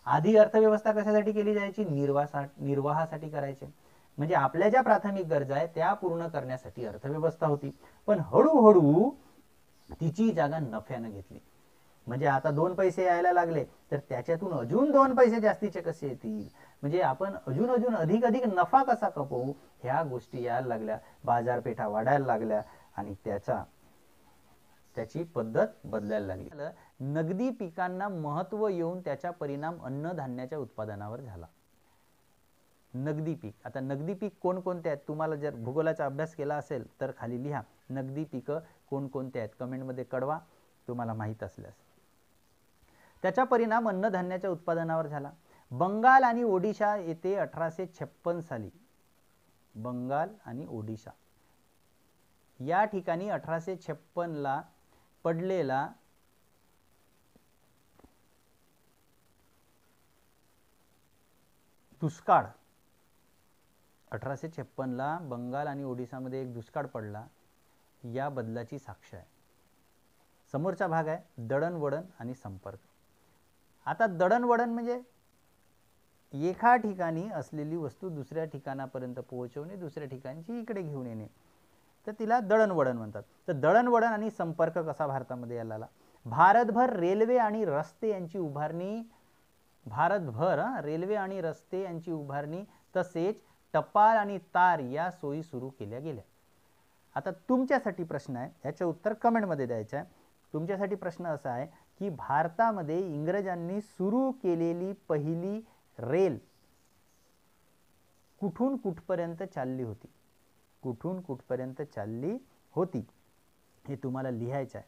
आधी अर्थव्यवस्था कशासाठी केली जायची, निर्वाहासाठी करायचे. म्हणजे आपल्या ज्या प्राथमिक गरजा आहेत त्या पूर्ण करण्यासाठी अर्थव्यवस्था होती. पण हळूहळू तिची जागा नफ्याने घेतली. म्हणजे आता 2 पैसे यायला लागले तर त्याच्यातून अजून 2 पैसे जास्तीचे कसे येतील, म्हणजे आपण अजून अधिक नफा कसा कमवू, ह्या गोष्टी यायला लागल्या. बाजारपेठा वाढायला लागल्या आणि त्याची पद्धत बदलायला लागली. नगदी पिकांना महत्व येऊन त्याचा परिणाम अन्नधान्याच्या उत्पादनावर झाला. नगदी पीक, आता नगदी पीक कोणकोणते आहेत, तुम्हाला जर भूगोलाचा अभ्यास केला असेल तर खाली लिहा नगदी पिकं कोणकोणते आहेत, कमेंटमध्ये कळवा तुम्हाला माहीत असल्यास. त्याचा परिणाम अन्नधान्याच्या उत्पादनावर झाला. बंगाल आणि ओडिशा येथे 1856 साली, बंगाल आणि ओडिशा या ठिकाणी 1856 ला पडलेला दुष्काळ, 1856 ला बंगाल आणि ओडिशामध्ये एक दुष्काळ पडला, या बदलाची साक्ष आहे. समोरचा भाग आहे दळणवळण आणि संपर्क. आता दळणवळण म्हणजे एका ठिकाणी असलेली वस्तू दुसऱ्या ठिकाणापर्यंत पोहोचवणे, दुसऱ्या ठिकाणची इकडे घेऊन येणे, तर तिला दळणवळण म्हणतात. तर दळणवळण आणि संपर्क कसा भारतामध्ये यायला आला. भारतभर रेल्वे आणि रस्ते यांची उभारणी, रेल्वे आणि रस्ते यांची उभारणी तसेच टपाल आणि तार या सोयी सुरू केल्या गेल्या. आता तुमच्यासाठी प्रश्न आहे, याचे उत्तर कमेंटमध्ये द्यायचे आहे. तुमच्यासाठी प्रश्न असा आहे की भारतामध्ये इंग्रजांनी सुरू केलेली पहिली रेल कुठून कुठपर्यंत चालली होती, कुठून कुठपर्यंत चालली होती हे तुम्हाला लिहायचं आहे.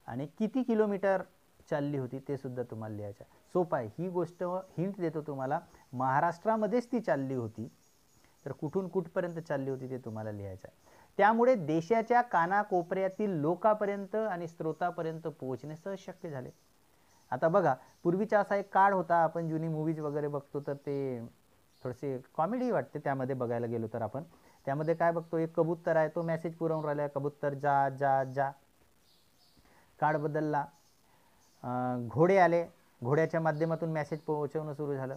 आणि किती किलोमीटर चालली होती ते सुद्धा तुम्हाला लिहायचं आहे. सोपं आहे, ही गोष्ट हिंट देतो तुम्हाला. महाराष्ट्रामध्येच ती चालली होती, तर कुठून कुठपर्यंत चालली होती ते तुम्हाला लिहायचं आहे. त्यामुळे देशाच्या कानाकोपऱ्यातील लोकांपर्यंत आणि स्रोतापर्यंत पोहोचणे सहज शक्य झाले. आता बघा, पूर्वीचा असा एक काळ होता, आपण जुनी मूवीज वगैरे बघतो तर ते थोडेसे कॉमेडी वाटते त्यामध्ये बघायला गेलो तर. आपण त्यामध्ये काय बघतो, एक कबूतर आहे, तो मेसेज पुरवून राहिला, कबूतर जा जा जा. काळ बदलला, घोडे आले, घोड्याच्या माध्यमातून मेसेज पोहोचवणं सुरू झालं.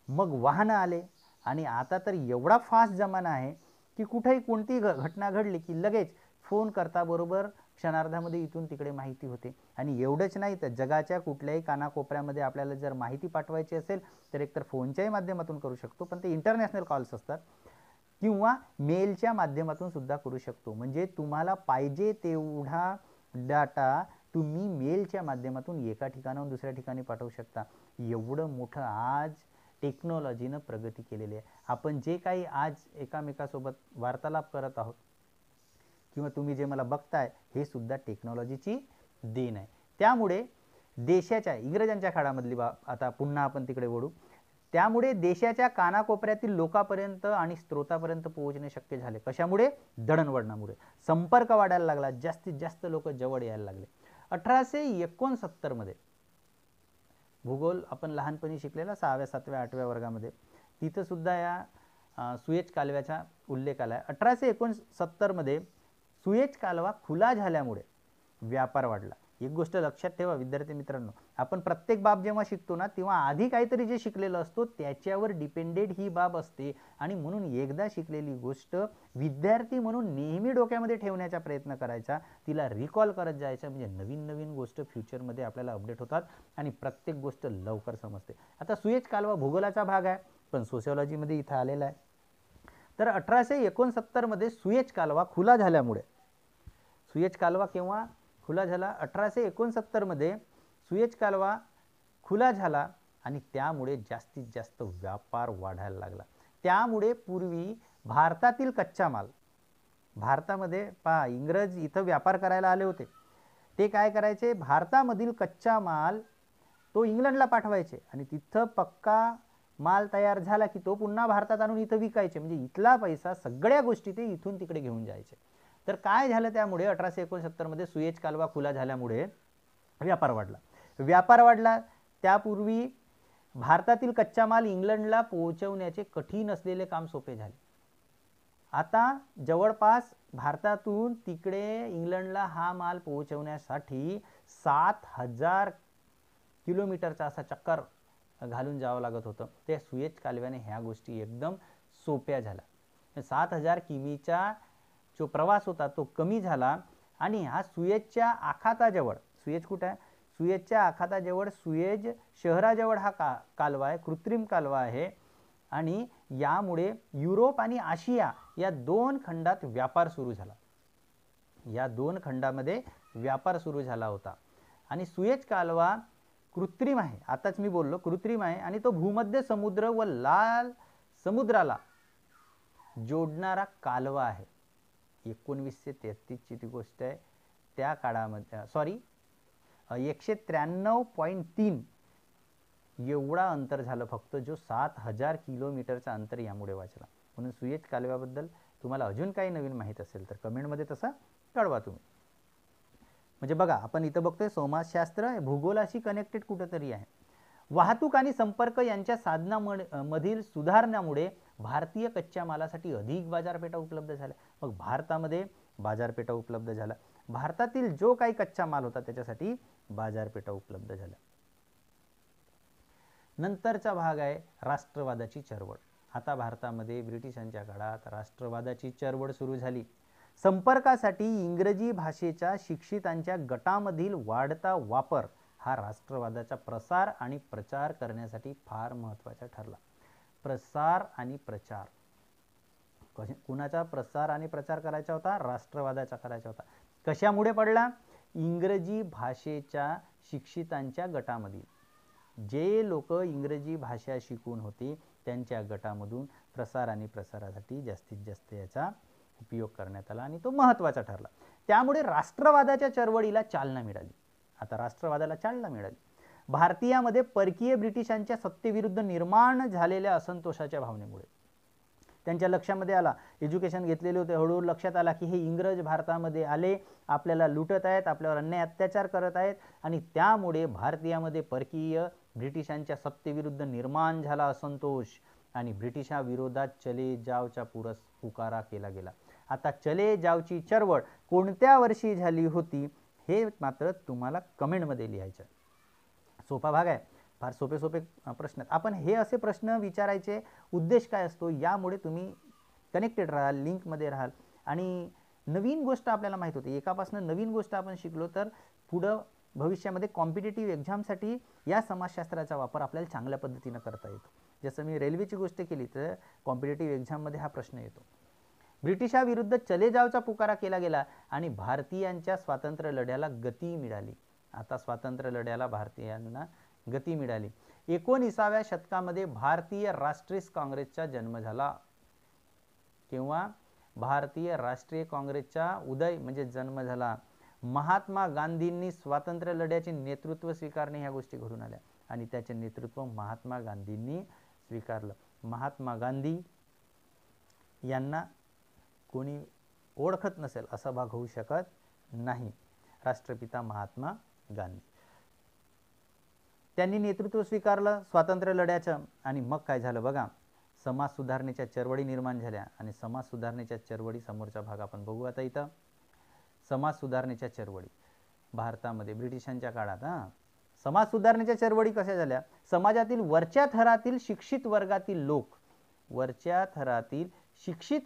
मग वाहनं आले आणि आता तर एवढा फास्ट जमाना आहे की कुठेही कोणती घटना घडली की लगेच फोन करता बरोबर क्षणार्धामध्ये इथून तिकडे माहिती होते. आणि एवढंच नाही तर जगाच्या कुठल्याही कानाकोपऱ्यामध्ये आपल्याला जर माहिती पाठवायची असेल तर एकतर फोनच्याही माध्यमातून करू शकतो, पण ते इंटरनॅशनल कॉल्स असतात, किंवा मेलच्या माध्यमातून सुद्धा करू शकतो. म्हणजे तुम्हाला पाहिजे तेवढा डाटा तुम्ही मेलच्या माध्यमातून एका ठिकाणाहून दुसऱ्या ठिकाणी पाठवू शकता. एवढं मोठं आज टेक्नॉलॉजीनं प्रगती केलेली आहे. आपण जे काही आज एकामेकासोबत वार्तालाप करत आहोत किंवा तुम्ही जे मला बघताय हे सुद्धा टेक्नॉलॉजीची देण आहे. त्यामुळे देशाच्या इंग्रजांच्या काळामधली आता पुन्हा आपण तिकडे वळू. त्यामुळे देशाच्या कानाकोपऱ्यातील लोकांपर्यंत आणि स्त्रोतापर्यंत पोहोचणे शक्य झाले. कशामुळे? दळणवळणामुळे. संपर्क वाढायला लागला, जास्तीत जास्त लोक जवळ यायला लागले. 1869 मध्ये भूगोल आपण लहानपणी शिकलेला 6व्या 7व्या 8व्या वर्गामध्ये, तिथं सुद्धा या सुएझ कालव्याचा उल्लेख आला आहे. 1869 मध्ये सुएझ कालवा खुला झाल्यामुळे व्यापार वाढला. एक गोष्ट लक्षात ठेवा विद्यार्थी मित्रांनो, आपण प्रत्येक बाब जेव्हा शिकतो ना तेव्हा आधी काहीतरी जे शिकलेलं असतो त्याच्यावर डिपेंडेड ही बाब असते, आणि म्हणून एकदा शिकलेली गोष्ट विद्यार्थी म्हणून नेहमी डोक्यामध्ये ठेवण्याचा प्रयत्न करायचा, तिला रिकॉल करत जायचं, म्हणजे नवीन नवीन गोष्ट फ्युचरमध्ये आपल्याला अपडेट होतात आणि प्रत्येक गोष्ट लवकर समजते. आता सुएझ कालवा भूगोलाचा भाग आहे, पण सोशिओलॉजीमध्ये इथं आलेला आहे. तर 1869 मध्ये सुएझ कालवा खुला झाल्यामुळे, सुएझ कालवा केव्हा खुला झाला? 1869 मध्ये सुएझ कालवा खुला झाला आणि त्यामुळे जास्तीत जास्त व्यापार वाढायला लागला. त्यामुळे पूर्वी भारतातील कच्चा माल, भारतामध्ये पहा इंग्रज इथं व्यापार करायला आले होते, ते काय करायचे, भारतामधील कच्चा माल तो इंग्लंडला पाठवायचे आणि तिथं पक्का माल तयार झाला की तो पुन्हा भारतात आणून इथं विकायचे. म्हणजे इथला पैसा सगळ्या गोष्टी ते इथून तिकडे घेऊन जायचे. तर काय झालं त्यामुळे 1869 मध्ये सुएझ कालवा खुला झाल्यामुळे व्यापार वाढला. व्यापार वाढला, त्यापूर्वी भारतातील कच्चा माल इंग्लंडला पोहोचवण्याचे कठीण असलेले काम सोपे झाले. आता जवळपास भारतातून तिकडे इंग्लंडला हा माल पोहोचवण्यासाठी 7000 किलोमीटरचा असा चक्कर घालून जावं लागत होतं. ते सुएझ कालव्याने ह्या गोष्टी एकदम सोप्या झाल्या. 7000 किमीचा जो प्रवास होता तो कमी झाला आणि हा सुएझच्या आखाताजवळ, सुएझ कुठे आहे? सुएझच्या आखाताजवळ सुएझ शहराजवळ हा कालवा आहे, कृत्रिम कालवा आहे, आणि यामुळे युरोप आणि आशिया या दोन खंडात व्यापार सुरू झाला. या दोन खंडामध्ये व्यापार सुरू झाला होता. आणि सुएझ कालवा कृत्रिम आहे, आताच मी बोललो कृत्रिम आहे, आणि तो भूमध्य समुद्र व लाल समुद्राला जोडणारा कालवा आहे. 1933 ची ती गोष्ट आहे. त्या काळामध्ये 193.3 एवढा अंतर झालं फक्त, जो 7000 किलोमीटरचा अंतर यामुळे वाचला. म्हणून सुएझ कालव्याबद्दल तुम्हाला अजून काही नवीन माहीत असेल तर कमेंटमध्ये तसं कळवा तुम्ही. म्हणजे बघा आपण इथं बघतोय समाजशास्त्र भूगोलाशी कनेक्टेड कुठेतरी आहे. वाहतूक आणि संपर्क यांच्या साधनांमधील सुधारणामुळे भारतीय कच्च्या मालासाठी अधिक बाजारपेठा उपलब्ध झाल्या. मग भारतामध्ये बाजारपेठा उपलब्ध झाला, भारतातील जो काही कच्चा माल होता त्याच्यासाठी बाजारपेठा उपलब्ध झाल्या. नंतरचा भाग आहे राष्ट्रवादाची चळवळ. आता भारतामध्ये ब्रिटिशांच्या काळात राष्ट्रवादाची चळवळ सुरू झाली. संपर्कासाठी इंग्रजी भाषेच्या शिक्षितांच्या गटामधील वाढता वापर हा राष्ट्रवादाचा प्रसार आणि प्रचार करण्यासाठी फार महत्त्वाचा ठरला. प्रसार आणि प्रचार, कुणाचा प्रसार आणि प्रचार करायचा होता? राष्ट्रवादाचा करायचा होता. कशामुळे पडला? इंग्रजी भाषेच्या शिक्षितांच्या गटामधील जे लोक इंग्रजी भाषा शिकून होते त्यांच्या गटामधून प्रसार आणि प्रसारासाठी जास्तीत जास्त याचा उपयोग करण्यात आला आणि तो महत्त्वाचा ठरला. त्यामुळे राष्ट्रवादाच्या चळवळीला चालना मिळाली. आता राष्ट्रवादाला चालना मिळाली. भारतीयामध्ये परकीय ब्रिटिशांच्या सत्तेविरुद्ध निर्माण झालेल्या असंतोषाच्या भावनेमुळे त्यांच्या लक्षामध्ये आला, एज्युकेशन घेतलेले होते, हळूहळू लक्षात आला की हे इंग्रज भारतामध्ये आले, आपल्याला लुटत आहेत, आपल्यावर अन्याय अत्याचार करत आहेत, आणि त्यामुळे भारतीयामध्ये परकीय ब्रिटिशांच्या सत्तेविरुद्ध निर्माण झाला असंतोष आणि ब्रिटिशाविरोधात चले जावचा पुकारा केला गेला. आता चले जावची चळवळ कोणत्या वर्षी झाली होती हे मात्र तुम्हाला कमेंटमध्ये लिहायचं. सोपा भाग आहे, फार सोपे सोपे प्रश्न आहेत. आपण हे असे प्रश्न विचारायचे उद्देश काय असतो, यामुळे तुम्ही कनेक्टेड राहाल, लिंकमध्ये राहाल आणि नवीन गोष्ट आपल्याला माहीत होते. एकापासून नवीन गोष्ट आपण शिकलो तर पुढं भविष्यामध्ये कॉम्पिटिटिव्ह एक्झामसाठी या समाजशास्त्राचा वापर आपल्याला चांगल्या पद्धतीने करता येतो. जसं मी रेल्वेची गोष्ट केली तर कॉम्पिटिटिव्ह एक्झाममध्ये हा प्रश्न येतो. ब्रिटिशाविरुद्ध चले जावचा पुकारा केला गेला आणि भारतीयांच्या स्वातंत्र्य लढ्याला गती मिळाली. आता स्वातंत्र्य लढ्याला भारतीयांना गती मिळाली. 19व्या शतकामध्ये भारतीय राष्ट्रीय काँग्रेसचा जन्म झाला. किंवा भारतीय राष्ट्रीय काँग्रेसचा उदय म्हणजे जन्म झाला. महात्मा गांधींनी स्वातंत्र्य लढ्याचे नेतृत्व स्वीकारणे ह्या गोष्टी घडून आल्या आणि त्याचे नेतृत्व महात्मा गांधींनी स्वीकारलं. महात्मा गांधी यांना कोणी ओळखत नसेल असा भाग होऊ शकत नाही. राष्ट्रपिता महात्मा गांधी, त्यांनी नेतृत्व स्वीकारलं स्वातंत्र्य लढ्याचं. आणि मग काय झालं बघा, समाज सुधारणेच्या चळवळी निर्माण झाल्या. आणि समाज सुधारणेच्या चळवळी समोरचा भाग आपण बघू आता इथं. समाज सुधारणेच्या चळवळी भारतामध्ये ब्रिटिशांच्या काळात समाज सुधारणेच्या चळवळी कशा झाल्या, समाजातील वरच्या थरातील शिक्षित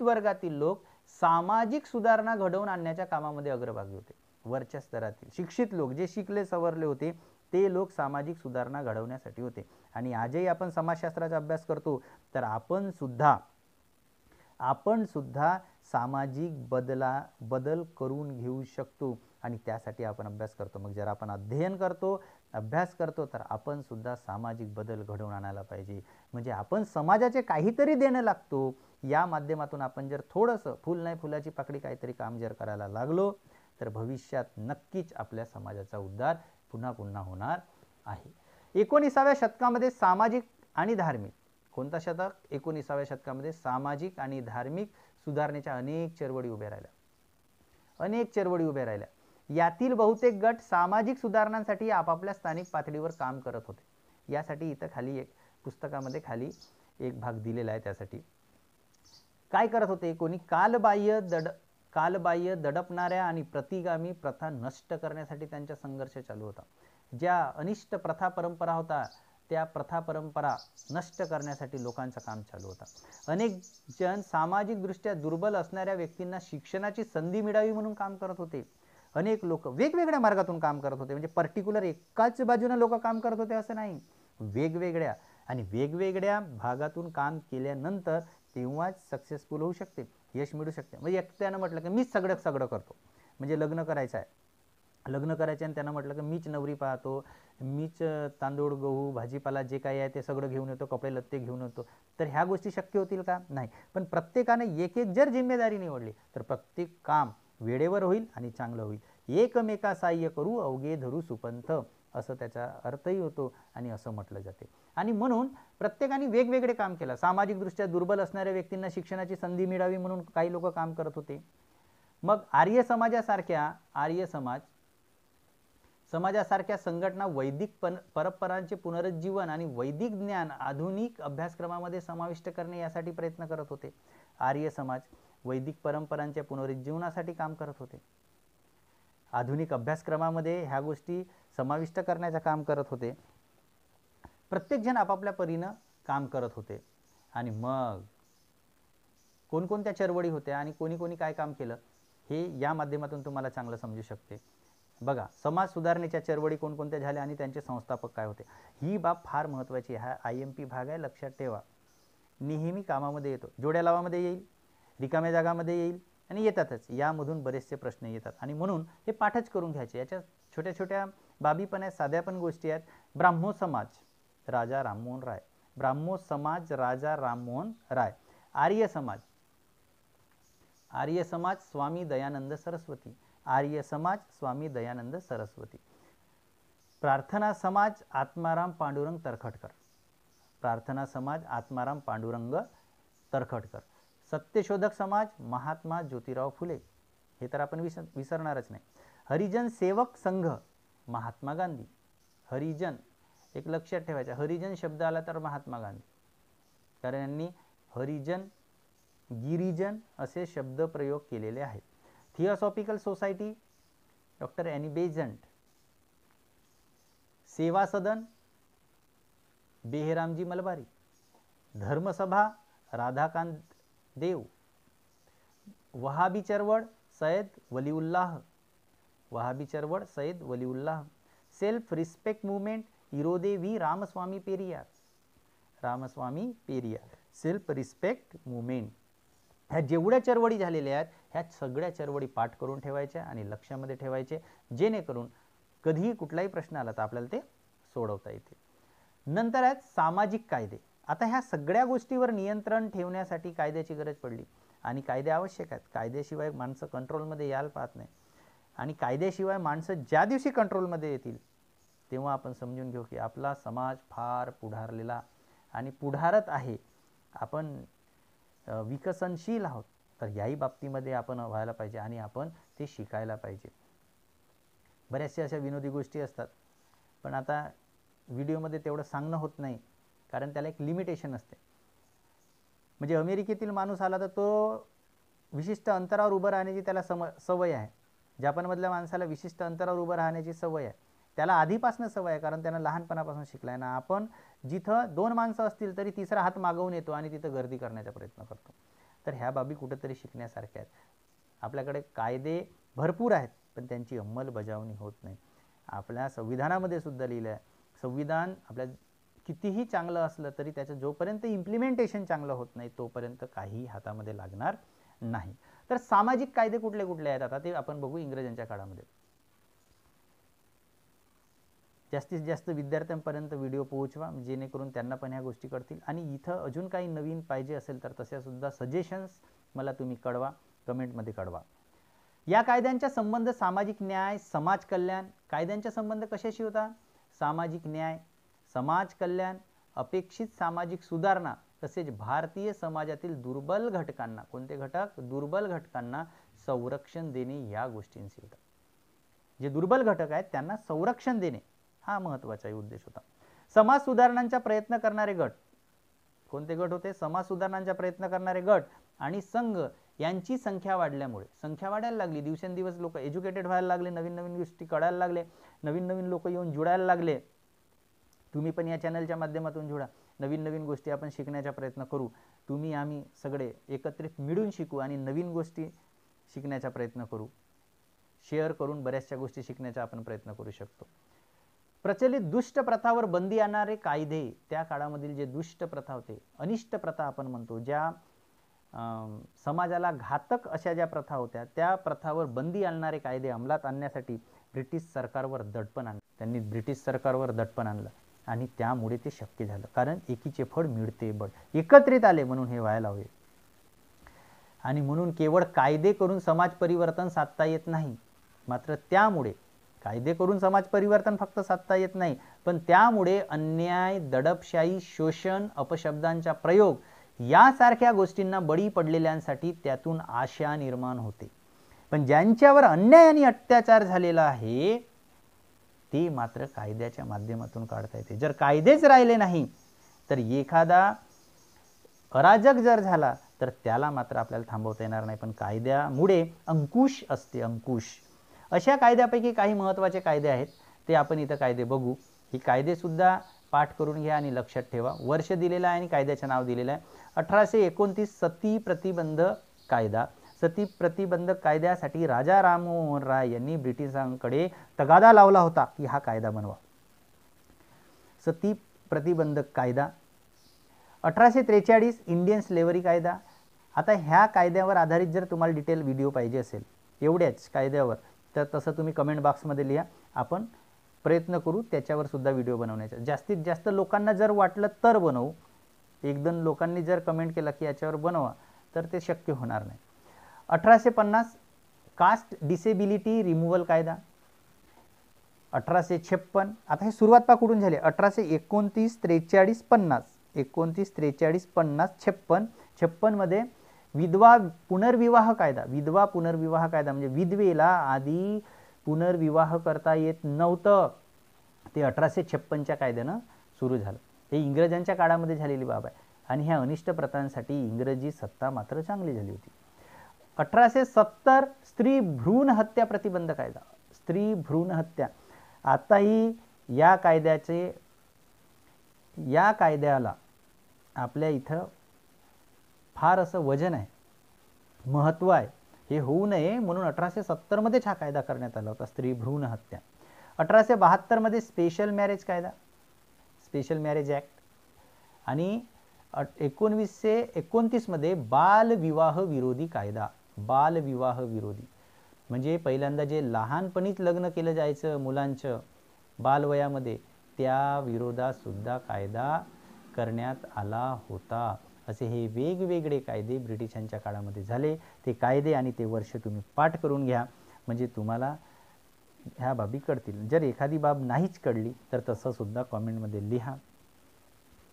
वर्गातील लोक सामाजिक सुधारणा घडवून आणण्याच्या कामामध्ये अग्रभागी होते. वरच्या स्तरातील शिक्षित लोक, जे शिकले सवरले होते, ते लोक सामाजिक सुधारणा घडवण्यासाठी होते. आणि आजही आपण समाजशास्त्राचा अभ्यास करतो तर आपण सुद्धा सामाजिक बदल करून घेऊ शकतो आणि त्यासाठी आपण अभ्यास करतो. मग जर आपण अभ्यास करतो तर आपण सुद्धा सामाजिक बदल घडवून आणायला पाहिजे. म्हणजे आपण समाजाचे काहीतरी देणं लागतो. या माध्यमातून आपण जर थोडंसं फुल नाही फुलाची पाकळी काहीतरी काम जर करायला लागलो तर भविष्यात नक्कीच आपल्या समाजाचा उद्धार पुन्हा पुन्हा होणार आहे. 19व्या शतकामध्ये सामाजिक आणि धार्मिक, कोणता शतक? 19व्या शतकामध्ये सामाजिक आणि धार्मिक सुधारणेच्या अनेक चळवळी उभ्या राहिल्या. यातील बहुतेक गट सामाजिक सुधारणांसाठी आपापल्या स्थानिक पातळीवर काम करत होते. यासाठी इथं खाली एक पुस्तकामध्ये खाली एक भाग दिलेला आहे. त्यासाठी काय करत होते? कोणी कालबाह्य दडपणाऱ्या आणि प्रतिगामी प्रथा नष्ट करण्यासाठी त्यांचा संघर्ष चालू होता. ज्या अनिष्ट प्रथा परंपरा होता त्या प्रथा परंपरा नष्ट करण्यासाठी लोकांचं काम चालू होता. अनेक जण सामाजिक दृष्ट्या दुर्बल असणाऱ्या व्यक्तींना शिक्षणाची संधी मिळावी म्हणून काम करत होते. अनेक लोक वेगवेगळ्या मार्गातून काम करत होते. म्हणजे पर्टिक्युलर एकाच बाजूने लोक काम करत होते असं नाही, वेगवेगळ्या भागातून काम केल्यानंतर तेव्हाच सक्सेसफुल होऊ शकते, यश मिळू शकते. म्हणजे एकट्यानं म्हटलं की मीच सगळं करतो, म्हणजे लग्न करायचं आणि त्यानं म्हटलं की मीच नवरी पाहतो, मीच तांदूळ गहू भाजीपाला जे काही आहे ते सगळं घेऊन येतो, कपडे लत्ते घेऊन येतो, तर ह्या गोष्टी शक्य होतील का? नाही. पण प्रत्येकाने एक जर जिम्मेदारी निवडली तर प्रत्येक काम वेळेवर होईल आणि चांगलं होईल. एकमेका सहाय्य करू अवघे धरू सुपंथ, असं त्याचा अर्थही होतो आणि असं म्हटलं जाते. आणि म्हणून प्रत्येकाने वेगवेगळे काम केलं. सामाजिकदृष्ट्या दुर्बल असणाऱ्या व्यक्तींना शिक्षणाची संधी मिळावी म्हणून काही लोक काम करत होते. मग आर्य समाजासारख्या संघटना वैदिक परंपरांचे पुनरुज्जीवन आणि वैदिक ज्ञान आधुनिक अभ्यासक्रमामध्ये समाविष्ट करणे यासाठी प्रयत्न करत होते. आर्य समाज वैदिक परंपरांच्या पुनरुज्जीवनासाठी काम करत होते. आधुनिक अभ्यासक्रमामध्ये ह्या गोष्टी समाविष्ट करण्याचं काम करत होते. प्रत्येक जण आपापल्या परीनं काम करत होते. आणि मग कोणकोणत्या चळवळी होत्या आणि कोणी काय काम केलं हे या माध्यमातून तुम्हाला चांगलं समजू शकते. बघा, समाज सुधारणेच्या चळवळी कोणकोणत्या झाल्या आणि त्यांचे संस्थापक काय होते, ही बाब फार महत्त्वाची. हा IMP भाग आहे, लक्षात ठेवा. नेहमी कामामध्ये येतो, जोड्या लावामध्ये येईल, रिकाम्या जागामध्ये येईल आणि येतातच. यामधून बरेचसे प्रश्न येतात आणि म्हणून हे पाठच करून घ्यायचे. याच्या छोट्या छोट्या बाबी पण आहेत, साध्या पण गोष्टी आहेत. ब्राह्मो समाज राजा राममोहन राय. आर्य समाज स्वामी दयानंद सरस्वती. प्रार्थना समाज आत्माराम पांडुरंग तरखडकर. सत्यशोधक समाज महात्मा ज्योतिराव फुले, हे तर आपण विसरणारच नाही. हरिजन सेवक संघ महात्मा गांधी. हरिजन एक लक्षात ठेवायचं, हरिजन शब्द आला तर महात्मा गांधी, कारण यांनी हरिजन गिरिजन असे शब्द प्रयोग केलेले आहेत. Theosophical society doctor Annie Besant. Seva Sadan Behramji Malabari. Dharmasabha Radhakanta Deb. Wahabi चळवळ Syed Waliullah. Self respect movement Erode V Ramaswamy Periyar. Self respect movement. ह्या जेवढ्या चळवळी झालेल्या आहेत ह्या सगळ्या चळवळी पाठ करून ठेवायच्या आणि लक्षामध्ये ठेवायचे, जेणेकरून कधीही कुठलाही प्रश्न आला तर आपल्याला ते सोडवता येते. नंतर आहेत सामाजिक कायदे. आता ह्या सगळ्या गोष्टीवर नियंत्रण ठेवण्यासाठी कायद्याची गरज पडली आणि कायदे आवश्यक आहेत. कायद्याशिवाय माणसं कंट्रोलमध्ये यायला पाहत नाही आणि कायद्याशिवाय माणसं ज्या दिवशी कंट्रोलमध्ये येतील तेव्हा आपण समजून घेऊ की आपला समाज फार पुढारलेला आणि पुढारत आहे, आपण विकसनशील आहोत, तर याही बाबतीमध्ये आपण व्हायला पाहिजे आणि आपण ते शिकायला पाहिजे. बऱ्याचशा अशा विनोदी गोष्टी असतात, पण आता व्हिडिओमध्ये तेवढं सांगणं होत नाही, कारण त्याला एक लिमिटेशन असते. म्हणजे अमेरिकेतील माणूस आला तर तो विशिष्ट अंतरावर उभं राहण्याची त्याला सवय आहे. जपानमधल्या माणसाला विशिष्ट अंतरावर उभं राहण्याची सवय आहे. त्याला आधीपासून सवय आहे, कारण त्यानं लहानपणापासून शिकला आहे ना. आपण जिथं 2 माणसं असतील तरी तिसरा हात मागवून येतो आणि तिथं गर्दी करण्याचा प्रयत्न करतो. तर ह्या बाबी कुठंतरी शिकण्यासारख्या आहेत. आपल्याकडे कायदे भरपूर आहेत, पण त्यांची अंमलबजावणी होत नाही. आपल्या संविधानामध्ये सुद्धा लिहिलं आहे, संविधान आपल्या कितीही चांगलं असलं तरी त्याचं जोपर्यंत इम्प्लिमेंटेशन चांगलं होत नाही तोपर्यंत काही हातामध्ये लागणार नाही. तर सामाजिक कायदे कुठले कुठले आहेत आता ते आपण बघू इंग्रजांच्या काळामध्ये. जास्तीत जास्त विद्यार्थ्यांपर्यंत व्हिडिओ पोहोचवा, जेणेकरून त्यांना पण ह्या गोष्टी कळतील. आणि इथं अजून काही नवीन पाहिजे असेल तर तशासुद्धा सजेशन्स मला तुम्ही कळवा, कमेंटमध्ये कळवा. या कायद्यांचा संबंध सामाजिक न्याय, समाज कल्याण. कायद्यांचा संबंध कशाशी होता? सामाजिक न्याय, समाज कल्याण, अपेक्षित सामाजिक सुधारणा, तसेच भारतीय समाजातील दुर्बल घटकांना, कोणते घटक? दुर्बल घटकांना संरक्षण देणे या गोष्टींशी होता. जे दुर्बल घटक आहेत त्यांना संरक्षण देणे हा महत्त्वाचा उद्देश होता. समाज सुधारणांचा प्रयत्न करणारे गट, कोणते गट होते? समाज सुधारणांचा प्रयत्न करणारे गट आणि संघ यांची संख्या वाढल्यामुळे, संख्या वाढायला लागली, दिवसेंदिवस लोक एज्युकेटेड व्हायला लागले, नवीन नवीन गोष्टी कळायला लागले, नवीन नवीन लोक येऊन जुडायला लागले. तुम्ही पण या चॅनलच्या माध्यमातून जुडा, नवीन नवीन गोष्टी आपण शिकण्याचा प्रयत्न करू. तुम्ही आम्ही सगळे एकत्रित मिळून शिकू आणि नवीन गोष्टी शिकण्याचा प्रयत्न करू. शेअर करून बऱ्याचशा गोष्टी शिकण्याचा आपण प्रयत्न करू शकतो. प्रचलित दुष्ट प्रथावर बंदी आणणारे कायदे, त्या काळामधील जे दुष्ट प्रथा होते, अनिष्ट प्रथा आपण म्हणतो, ज्या समाजाला घातक अशा ज्या प्रथा होत्या, त्या प्रथावर बंदी आणणारे कायदे अंमलात आणण्यासाठी ब्रिटिश सरकारवर दडपण आणलं. त्यांनी ब्रिटिश सरकारवर दडपण आणलं आणि त्यामुळे ते शक्य झालं. कारण एकीचे फळ मिळते बळ, एकत्रित आले म्हणून हे व्हायला हवे. आणि म्हणून केवळ कायदे करून समाज परिवर्तन साधता येत नाही, मात्र त्यामुळे कायदे करून समाज परिवर्तन फक्त साधता येत नाही, पण त्यामुळे अन्याय, दडपशाही, शोषण, अपशब्दांचा प्रयोग यासारख्या गोष्टींना बळी पडलेल्यांसाठी त्यातून आशा निर्माण होते. पण ज्यांच्यावर अन्याय आणि अत्याचार झालेला आहे ते मात्र कायद्याच्या माध्यमातून काढता येते. जर कायदेच राहिले नाही तर एखादा अराजक जर झाला तर त्याला मात्र आपल्याला थांबवता येणार नाही. पण कायद्यामुळे अंकुश असते, अंकुश. अशा कायद्यापैकी काही महत्त्वाचे कायदे आहेत, ते आपण इथं कायदे बघू. ही कायदेसुद्धा पाठ करून घ्या आणि लक्षात ठेवा. वर्ष दिलेलं आहे आणि कायद्याचं नाव दिलेलं आहे 1829 सती प्रतिबंध कायदा. सती प्रतिबंधक कायद्यासाठी राजा राममोहन राय यांनी ब्रिटिशांकडे तगादा लावला होता की हा कायदा बनवा. सती प्रतिबंधक कायदा. 1843 इंडियन स्लेव्हरी कायदा. आता ह्या कायद्यावर आधारित जर तुम्हाला डिटेल व्हिडिओ पाहिजे असेल एवढ्याच कायद्यावर, तर तसं तुम्ही कमेंट बॉक्समध्ये लिहा, आपण प्रयत्न करू त्याच्यावर सुद्धा व्हिडिओ बनवण्याचा. जास्तीत जास्त लोकांना जर वाटलं तर बनवू. 1-2 लोकांनी जर कमेंट केला की याच्यावर बनवा तर ते शक्य होणार नाही. 1850 कास्ट डिसेबिलिटी रिमूव्हल कायदा. 1856, आता हे सुरुवात पा कुठून झाली? 1829, 43, 50, 29, 43, 50, 56. 56 मध्ये विधवा पुनर्विवाह कायदा. विधवा पुनर्विवाह कायदा म्हणजे विधवेला आधी पुनर्विवाह करता येत नव्हतं, ते 1856च्या कायद्यानं सुरू झालं. हे इंग्रजांच्या काळामध्ये झालेली बाब आहे आणि ह्या अनिष्ट प्रथांसाठी इंग्रजी सत्ता मात्र चांगली झाली होती. 1870 स्त्री भ्रूण हत्या प्रतिबंध कायदा. स्त्री भ्रूण हत्या. आताही या कायद्याला आपल्या इथं फार असं वजन आहे, महत्त्व आहे. हे होऊ नये म्हणून 1870 मध्येच हा कायदा करण्यात आला होता, स्त्री भ्रूण हत्या. 1872 मध्ये स्पेशल मॅरेज कायदा, स्पेशल मॅरेज ॲक्ट. आणि 1929 मध्ये बालविवाह विरोधी कायदा. बालविवाह विरोधी म्हणजे पहिल्यांदा जे लहानपणीच लग्न केलं जायचं मुलांचं बालवयामध्ये, त्या विरोधात सुद्धा कायदा करण्यात आला होता. असे हे वेगवेगळे कायदे ब्रिटिशांच्या काळामध्ये झाले. ते कायदे आणि ते वर्ष तुम्ही पाठ करून घ्या, म्हणजे तुम्हाला ह्या बाबी कळतील. जर एखादी बाब नाहीच कळली तर तसं सुद्धा कॉमेंटमध्ये लिहा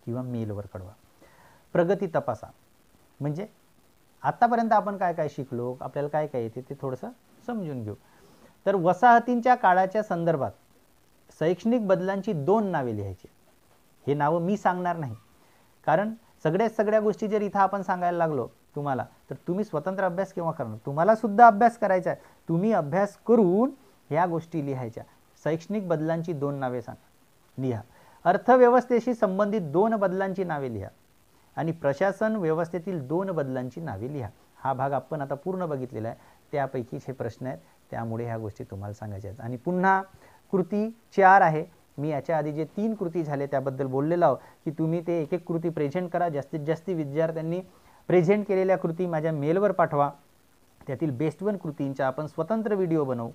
किंवा मेलवर कळवा. प्रगती तपासा, म्हणजे आतापर्यंत आपण काय काय शिकलो, आपल्याला काय काय येते ते थोडंसं समजून घेऊ. तर वसाहतींच्या काळाच्या संदर्भात शैक्षणिक बदलांची 2 नावे लिहायची. हे नावं मी सांगणार नाही, कारण सगळ्या गोष्टी जर इथं आपण सांगायला लागलो तुम्हाला, तर तुम्ही स्वतंत्र अभ्यास केव्हा करणार? तुम्हाला सुद्धा अभ्यास करायचा आहे. तुम्ही अभ्यास करून ह्या गोष्टी लिहायच्या. शैक्षणिक बदलांची 2 नावे लिहा. अर्थव्यवस्थेशी संबंधित 2 बदलांची नावे लिहा आणि प्रशासन व्यवस्थेतील 2 बदलांची नावे लिहा. हा भाग आपण आता पूर्ण बघितलेला आहे, त्यापैकीच हे प्रश्न आहेत, त्यामुळे ह्या गोष्टी तुम्हाला सांगायच्या आहेत. आणि पुन्हा कृती 4 आहे. मी याच्या आधी जे 3 कृती झाले त्याबद्दल बोललेलो आहोत की तुम्ही ते एक कृती प्रेझेंट करा. जास्तीत जास्त विद्यार्थ्यांनी प्रेझेंट केलेल्या कृती माझ्या मेलवर पाठवा. त्यातील बेस्ट 1 कृतींचा आपण स्वतंत्र व्हिडिओ बनवू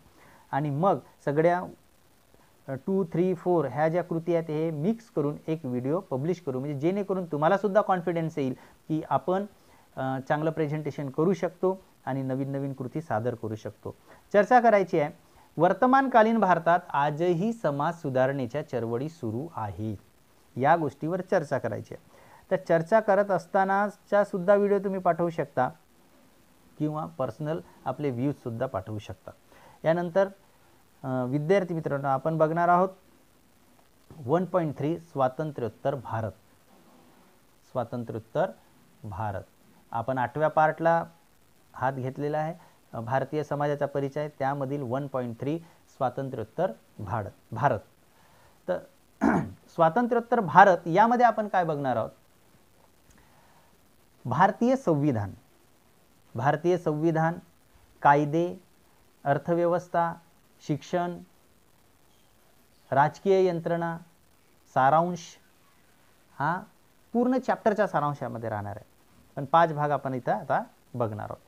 आणि मग सगळ्या 2, 3, 4 ह्या ज्या कृती आहेत हे मिक्स करून एक व्हिडिओ पब्लिश करू, म्हणजे जेणेकरून तुम्हाला सुद्धा कॉन्फिडन्स येईल की आपण चांगलं प्रेझेंटेशन करू शकतो आणि नवीन कृती सादर करू शकतो. चर्चा करायची आहे, वर्तमानकालीन भारतात आजही समाज सुधारणेच्या चळवळी सुरू आहेत. या गोष्टीवर चर्चा करायची आहे. तर चर्चा करत असतानाचा सुद्धा व्हिडिओ तुम्ही पाठवू शकता किंवा पर्सनल आपले व्ह्यूज सुद्धा पाठवू शकता. यानंतर विद्यार्थी मित्रांनो, आपण बघणार आहोत 1.3 स्वातंत्र्योत्तर भारत. स्वातंत्र्योत्तर भारत आपण 8व्या पार्टला हात घेतलेला आहे. भारतीय समाजाचा परिचय, त्यामधील 1.3 स्वातंत्र्योत्तर भारत. तर स्वातंत्र्योत्तर भारत यामध्ये आपण काय बघणार आहोत? भारतीय संविधान, कायदे, अर्थव्यवस्था, शिक्षण, राजकीय यंत्रणा, सारांश, हा पूर्ण चॅप्टरच्या सारांशामध्ये राहणार आहे. पण 5 भाग आपण इथं आता बघणार आहोत.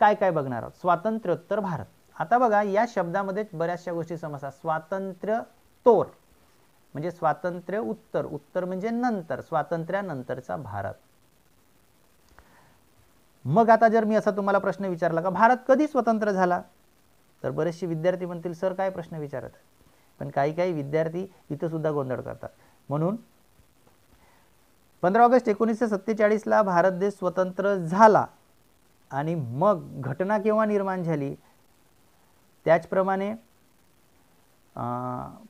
काय बघणार आहोत? स्वातंत्र्योत्तर भारत. आता बघा, या शब्दामध्ये बऱ्याचशा गोष्टी समजतात. स्वातंत्र्योत्तर म्हणजे स्वातंत्र्य उत्तर म्हणजे नंतर, स्वातंत्र्यानंतरचा भारत. मग आता जर मी असा तुम्हाला प्रश्न विचारला का भारत कधी स्वतंत्र झाला, तर बरेचसे विद्यार्थी म्हणतील सर काय प्रश्न विचारत आहे. पण काही विद्यार्थी इथं सुद्धा गोंधळ करतात. म्हणून 15 ऑगस्ट 1947 ला भारत देश स्वतंत्र झाला आणि मग घटना केव्हा निर्माण झाली, त्याचप्रमाणे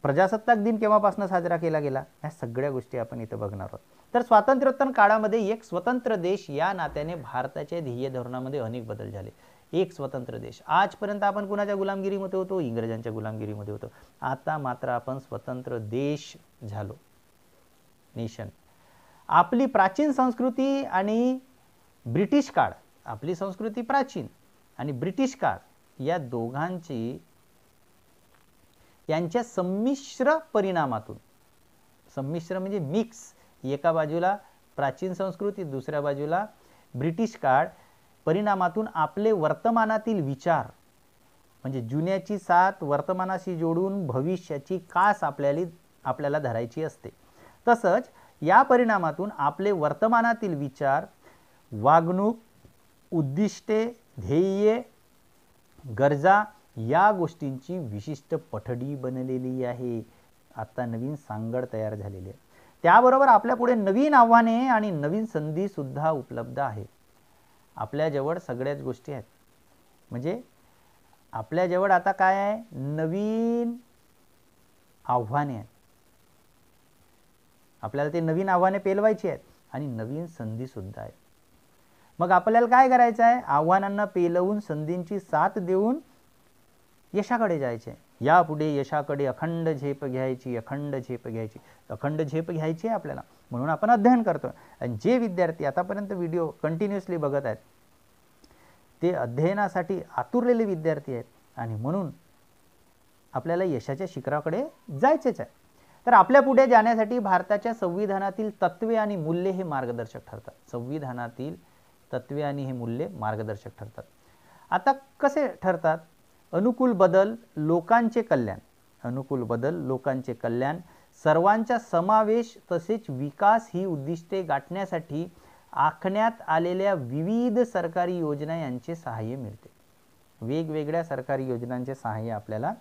प्रजासत्ताक दिन केव्हापासून साजरा केला गेला, ह्या सगळ्या गोष्टी आपण इथं बघणार आहोत. तर स्वातंत्र्योत्तर काळामध्ये एक स्वतंत्र देश या नात्याने भारताच्या ध्येय धोरणामध्ये अनेक बदल झाले. एक स्वतंत्र देश. आजपर्यंत आपण कुणाच्या गुलामगिरीमध्ये होतो? इंग्रजांच्या गुलामगिरीमध्ये होतो. आता मात्र आपण स्वतंत्र देश झालो, नेशन. आपली प्राचीन संस्कृती आणि ब्रिटिश काळ, आपली संस्कृती प्राचीन आणि ब्रिटिश काळ या दोघांची यांच्या संमिश्र परिणामातून, संमिश्र म्हणजे मिक्स, एका बाजूला प्राचीन संस्कृती, दुसऱ्या बाजूला ब्रिटिश काळ, परिणामातून आपले वर्तमानातील विचार म्हणजे जुन्याची साथ वर्तमानाशी जोडून भविष्याची कास आपल्याला धरायची असते. तसंच या परिणामातून आपले वर्तमानातील विचार, वागणूक, उद्दिष्टे, ध्येय, गरजा या गोष्टींची विशिष्ट पठडी बनलेली आहे. आता नवीन सांगड तयार झालेली आहे. त्याबरोबर आपल्या पुढे नवीन आव्हाने आणि नवीन संधी सुद्धा उपलब्ध आहेत. आपल्याजवळ सगळ्याच गोष्टी आहेत. म्हणजे आपल्याजवळ आता काय आहे? नवीन आव्हाने आहेत. आपल्याला ते नवीन आव्हाने पेलवायची आहेत आणि नवीन संधी सुद्धा आहेत. मग आपल्याला काय करायचं आहे? आव्हानांना पेलवून संधींची साथ देऊन यशाकडे जायचे. यापुढे यशाकडे अखंड झेप घ्यायची, अखंड झेप घ्यायची, अखंड झेप घ्यायची आहे आपल्याला. म्हणून आपण अध्ययन करतोय. आणि जे विद्यार्थी आतापर्यंत व्हिडिओ कंटिन्युअसली बघत आहेत ते अध्ययनासाठी आतुरलेले विद्यार्थी आहेत आणि म्हणून आपल्याला यशाच्या शिखराकडे जायचेच आहे. तर आपल्या पुढे जाण्यासाठी भारताच्या संविधानातील तत्त्वे आणि मूल्ये हे मार्गदर्शक ठरतात. संविधानातील तत्त्वे आणि हे मूल्ये मार्गदर्शक ठरतात. आता कसे ठरतात? अनुकूल बदल, लोकांचे कल्याण, अनुकूल बदल, लोकांचे कल्याण, सर्वांचा समावेश तसेच विकास ही उद्दिष्टे गाठण्यासाठी आखण्यात आलेल्या विविध सरकारी योजना यांचे सहाय्य मिळते. वेगवेगळ्या सरकारी योजनांचे सहाय्य आपल्याला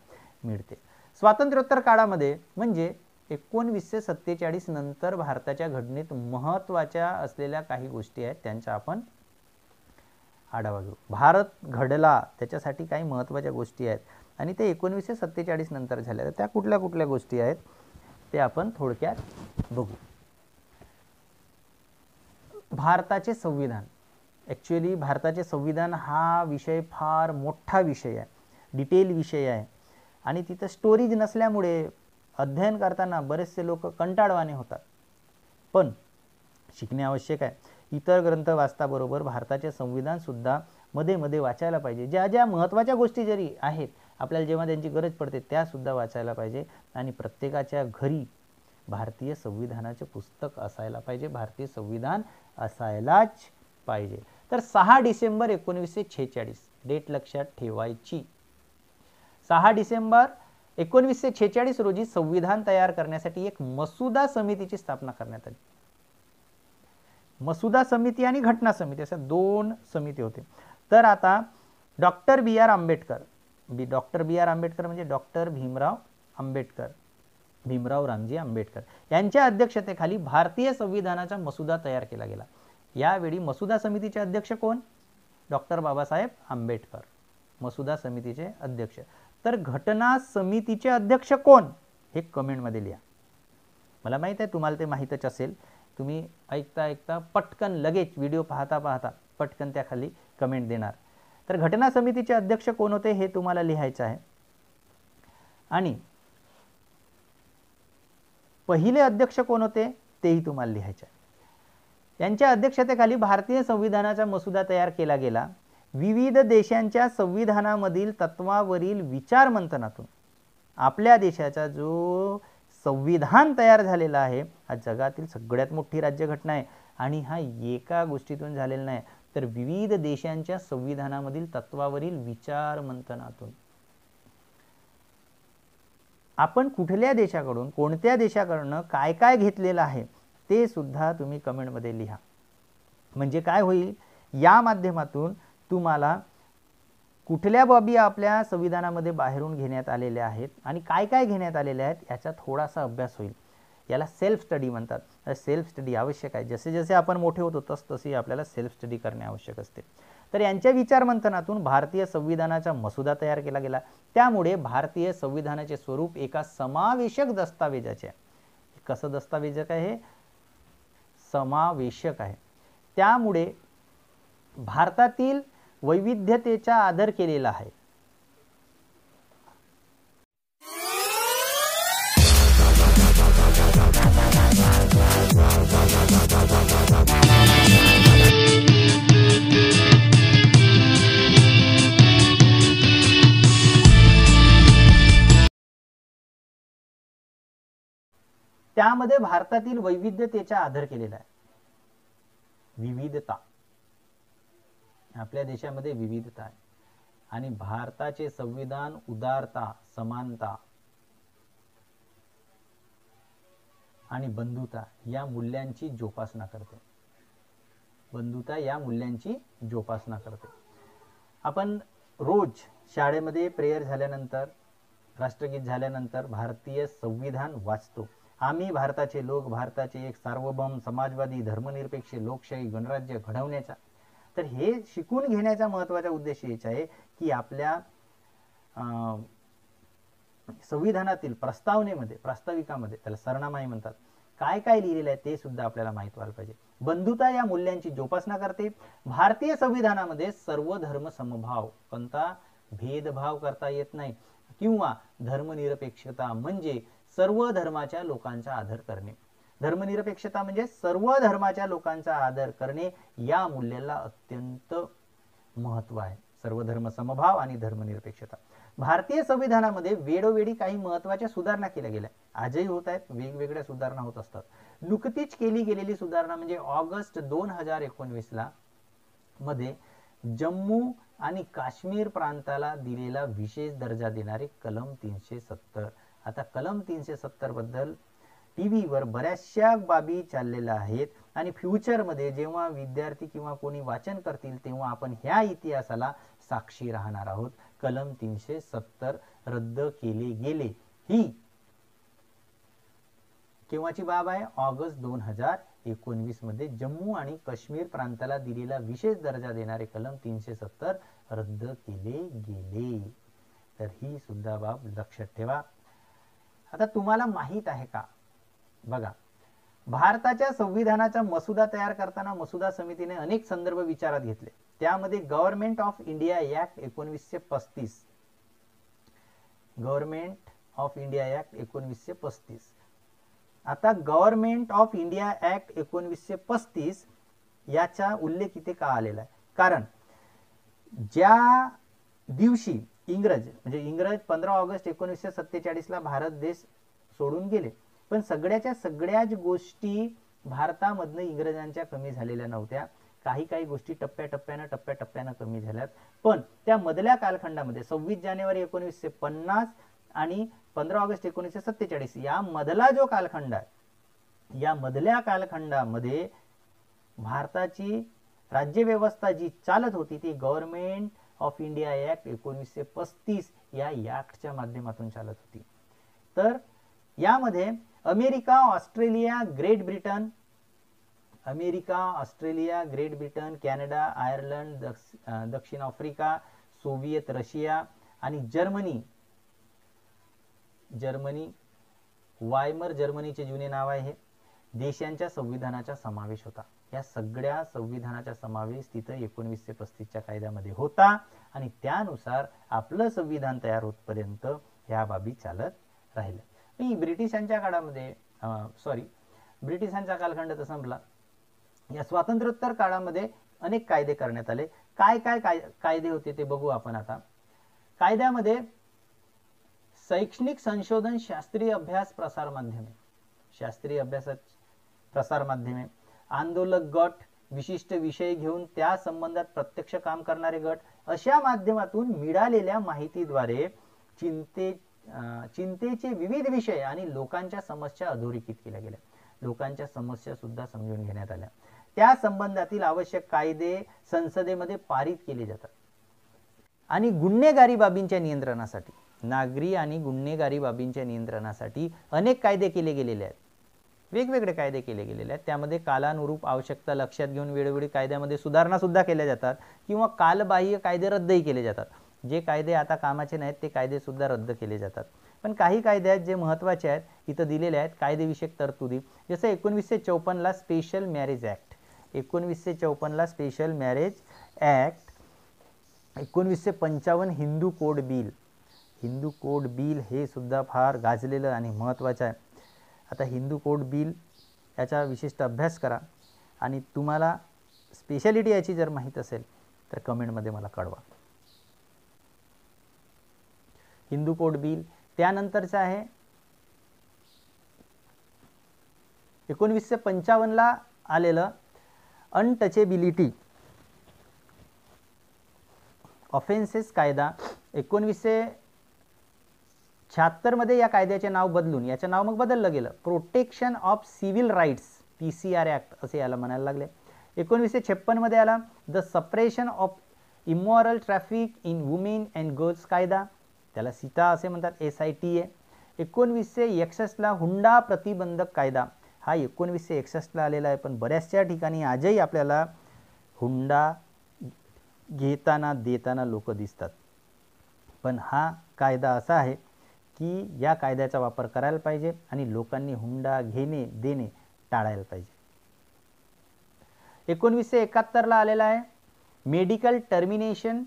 मिळते. स्वातंत्र्योत्तर काळामध्ये म्हणजे 1947 नंतर भारताच्या घटनेत महत्त्वाच्या असलेल्या काही गोष्टी आहेत, त्यांचा आपण आढावा घेऊ. भारत घडला त्याच्यासाठी काही महत्त्वाच्या गोष्टी आहेत आणि ते 1947 नंतर झाल्या. तर त्या कुठल्या कुठल्या गोष्टी आहेत ते आपण थोडक्यात बघू. भारताचे संविधान. ॲक्च्युअली भारताचे संविधान हा विषय फार मोठा विषय आहे, डिटेल विषय आहे आणि तिथं स्टोरीज नसल्यामुळे अध्ययन करताना बरेचसे लोक कंटाळवाणे होतात. पण शिकणे आवश्यक आहे. इतर ग्रंथ वाचताबरोबर भारताचे संविधानसुद्धा मध्ये मध्ये वाचायला पाहिजे. ज्या ज्या महत्त्वाच्या गोष्टी जरी आहेत आपल्याला जेव्हा त्यांची गरज पडते त्यासुद्धा वाचायला पाहिजे आणि प्रत्येकाच्या घरी भारतीय संविधानाचे पुस्तक असायला पाहिजे. भारतीय संविधान असायलाच पाहिजे. तर 6 डिसेंबर 1946 डेट लक्षात ठेवायची. 6 डिसेंबर 1946 रोजी संविधान तयार करण्यासाठी एक मसुदा समितीची स्थापना करण्यात आली. मसुदा समिती आणि घटना समिती अशा 2 समिती होते. तर आता डॉक्टर बी आर आंबेडकर म्हणजे डॉक्टर भीमराव आंबेडकर, भीमराव रामजी आंबेडकर यांच्या अध्यक्षतेखाली भारतीय संविधानाचा मसुदा तयार केला गेला. यावेळी मसुदा समितीचे अध्यक्ष कोण? डॉक्टर बाबासाहेब आंबेडकर, मसुदा समितीचे अध्यक्ष. तर घटना समितीचे अध्यक्ष कोण हे कमेंटमध्ये लिहा. मला माहित आहे तुम्हाला ते माहीतच असेल. तुम्ही ऐकता ऐकता पटकन लगेच व्हिडिओ पाहता पाहता पटकन त्याखाली कमेंट देणार. तर घटना समितीचे अध्यक्ष कोण होते हे तुम्हाला लिहायचं आहे. आणि पहिले अध्यक्ष कोण होते तेही तुम्हाला लिहायचे आहे. यांच्या अध्यक्षतेखाली भारतीय संविधानाचा मसुदा तयार केला गेला. विविध देशांच्या संविधानामधील तत्वावरील विचार मंथनातून आपल्या देशाचा जो संविधान तयार झालेला आहे हा जगातील सगळ्यात मोठी राज्यघटना आहे आणि हा एका गोष्टीतून झालेला नाही तर विविध देशांच्या संविधानामधील तत्वावरील विचार मंथनातून. आपण कुठल्या देशाकडून कोणत्या देशाकडून काय काय घेतलेलं आहे ते सुद्धा तुम्ही कमेंटमध्ये लिहा. म्हणजे काय होईल, या माध्यमातून तुम्हाला कुठल्या बाबी आपल्या संविधानामध्ये बाहेरून घेण्यात आलेल्या आहेत आणि काय काय घेण्यात आलेले आहेत याचा थोडासा अभ्यास होईल. याला सेल्फ स्टडी म्हणतात. सेल्फ स्टडी आवश्यक आहे. जसे जसे आपण मोठे होतो तसे आपल्याला सेल्फ स्टडी करणे आवश्यक असते. तर यांच्या विचारमंथनातून भारतीय संविधानाचा मसुदा तयार केला गेला. त्यामुळे भारतीय संविधानाचे स्वरूप एका समावेशक दस्तावेजाचे आहे. कसं दस्तावेजक आहे? समावेशक आहे. त्यामुळे भारतातील वैविध्यतेचा आदर केलेला आहे. त्यामध्ये भारतातील वैविध्यतेचा आदर केलेला आहे. विविधता, आपल्या देशामध्ये विविधता आहे आणि भारताचे संविधान उदारता, समानता आणि बंधुता या मूल्यांची जोपासना करते. बंधुता या मूल्यांची जोपासना करते. आपण रोज शाळेमध्ये प्रेयर झाल्यानंतर, राष्ट्रगीत झाल्यानंतर भारतीय संविधान वाचतो. आम्ही भारताचे लोक, भारताचे एक सार्वभौम समाजवादी धर्मनिरपेक्ष लोकशाही गणराज्य घडवण्याचा. तर हे शिकून घेण्याचा महत्त्वाचा उद्देश हेच आहे की आपल्या संविधानातील प्रस्तावनेमध्ये, प्रास्ताविकामध्ये, त्याला सरनामाही म्हणतात, काय काय लिहिलेलं आहे ते सुद्धा आपल्याला माहित व्हायला पाहिजे. बंधुता या मूल्यांची जोपासना करते. भारतीय संविधानामध्ये सर्व धर्म समभाव, कोणता भेदभाव करता येत नाही किंवा धर्मनिरपेक्षता म्हणजे सर्व धर्माच्या लोकांचा आदर करणे. धर्मनिरपेक्षता म्हणजे सर्व धर्माच्या लोकांचा आदर करणे. या मूल्याला अत्यंत महत्त्व आहे. सर्व धर्म समभाव आणि धर्मनिरपेक्षता. भारतीय संविधानामध्ये वेळोवेळी काही महत्त्वाच्या सुधारणा केल्या गेल्या. आजही होत आहेत. वेगवेगळ्या सुधारणा होत असतात. नुकतीच केली गेलेली सुधारणा म्हणजे ऑगस्ट 2019 मध्ये जम्मू आणि काश्मीर प्रांताला दिलेला विशेष दर्जा देणारे कलम 370. आता कलम 370 बद्दल टीव्हीवर बऱ्याचशा बाबी चाललेल्या आहेत आणि फ्युचरमध्ये जेव्हा विद्यार्थी किंवा कोणी वाचन करतील तेव्हा आपण ह्या इतिहासाला साक्षी राहणार आहोत. कलम 370 रद्द केले गेले. ही केव्हाची बाब आहे? ऑगस्ट 2019 मध्ये जम्मू आणि काश्मीर प्रांताला दिलेला विशेष दर्जा देणारे कलम 370 रद्द केले गेले. तर ही सुद्धा बाब लक्षात ठेवा. आता तुम्हाला माहित आहे का, बघा, भारताच्या संविधानाचा मसुदा तयार करताना मसुदा समितीने अनेक संदर्भ विचारात घेतले. त्यामध्ये government of India act 1935, government of India act 1935. आता गव्हर्नमेंट ऑफ इंडिया ऍक्ट 1935 याचा उल्लेख इथे का आलेला आहे? कारण ज्या दिवशी इंग्रज 15 ऑगस्ट 1947 ला भारत देश सोडून गेले, पण सगळ्याच गोष्टी भारतामधनं इंग्रजांच्या कमी झालेल्या नव्हत्या. काही गोष्टी टप्प्याटप्प्यानं कमी झाल्यात. पण त्या मधल्या कालखंडामध्ये 26 जानेवारी 1950 आणि 15 ऑगस्ट 1947 या मधला जो कालखंड आहे, या मधल्या कालखंडामध्ये भारताची राज्यव्यवस्था जी चालत होती ती गव्हर्नमेंट ऑफ इंडिया ऍक्ट 1935 या ऍक्टच्या माध्यमातून चालत होती. तर यामध्ये America, Australia, great Britain, Canada, Ireland, दक्षिण आफ्रिका, सोव्हिएत रशिया आणि जर्मनी, वायमर जर्मनीचे जुने नाव आहे हे, देशांच्या संविधानाचा समावेश होता. या सगळ्या संविधानाचा समावेश तिथं 1935च्या कायद्यामध्ये होता आणि त्यानुसार आपलं संविधान तयार होतपर्यंत ह्या बाबी चालत राहिल्या. ब्रिटिशांच्या काळामध्ये ब्रिटिशांचा कालखंड तर संपला. या स्वातंत्र्योत्तर काळामध्ये अनेक कायदे करण्यात आले. काय कायदे होते ते बघू आपण आता. कायद्यामध्ये शैक्षणिक संशोधन, शास्त्रीय अभ्यास, प्रसार माध्यमे, आंदोलक गट, विशिष्ट विषय घेऊन त्या संबंधात प्रत्यक्ष काम करणारे गट, अशा माध्यमातून मिळालेल्या माहितीद्वारे चिंतेचे विविध विषय आणि लोकांच्या समस्या अधोरेखित केल्या गेल्या. लोकांच्या समस्या सुद्धा समजून घेण्यात आल्या. त्या संबंधातील आवश्यक कायदे संसदेमध्ये पारित केले जातात. आणि गुन्हेगारी बाबींच्या नियंत्रणासाठी, नागरी आणि गुन्हेगारी बाबींच्या नियंत्रणासाठी अनेक कायदे केले गेलेले आहेत. वेगवेगळे कायदे केले गेलेले आहेत. त्यामध्ये कालानुरूप आवश्यकता लक्षात घेऊन वेळोवेळी कायद्यामध्ये सुधारणा सुद्धा केल्या जातात किंवा कालबाह्य कायदे रद्दही केले जातात. जे कायदे आता कामाचे नाहीत ते कायदे सुद्धा रद्द केले जातात. पण काही कायदे आहेत जे महत्त्वाचे आहेत, इथं दिलेले आहेत कायदेविषयक तरतुदी. जसं 1954 ला स्पेशल मॅरेज ऍक्ट, 1954 ला special marriage act, 1955 Hindu code bill हे सुद्धा फार गाजलेलं आणि महत्त्वाचं आहे. आता हिंदू कोड बिल याचा विशिष्ट अभ्यास करा आणि तुम्हाला स्पेशालिटी याची जर माहीत असेल तर कमेंटमध्ये मला कळवा. Hindu code bill. त्यानंतरचं आहे 1955 ला आलेलं अनटचेबिलिटी ऑफेन्सेस कायदा. 1976 मध्ये या कायद्याचे नाव बदलून याचं नाव मग बदललं गेलं, protection of civil rights, PCR act असे याला म्हणायला लागले. 1956 मध्ये आला the suppression of immoral traffic in women and girls कायदा, त्याला सीटा असे म्हणतात, SITA. 1961 ला हुंडा प्रतिबंधक कायदा, हा 1961 ला आलेला आहे. पण बऱ्याचशा ठिकाणी आजही आपल्याला हुंडा घेताना देताना लोक दिसतात. पण हा कायदा असा आहे की या कायद्याचा वापर करायला पाहिजे आणि लोकांनी हुंडा घेणे देणे टाळायला पाहिजे. 1971 ला आलेला आहे medical termination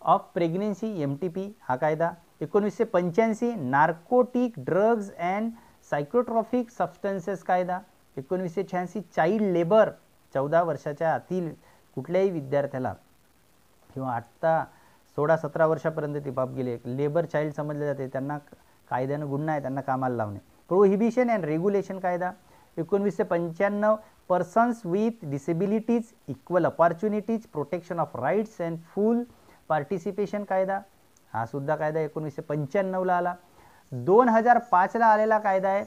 of pregnancy MTP हा कायदा. 1985 नार्कोटिक ड्रग्ज अँड सायकोट्रॉफिक सबस्टन्सेस कायदा. 1986 चाइल्ड लेबर, 14 वर्षाच्या आतील कुठल्याही विद्यार्थ्याला किंवा आता 16-17 वर्षापर्यंत ते बाप गेले लेबर चाइल्ड समजले जाते, त्यांना कायद्यानं गुन्हा आहे, त्यांना कामाला लावणे. प्रोहिबिशन अँड रेग्युलेशन कायदा. 1995 persons with disabilities, equal opportunities, protection of rights and full participation कायदा, हा सुद्धा कायदा 1995 ला आला. 2005 ला आलेला कायदा आहे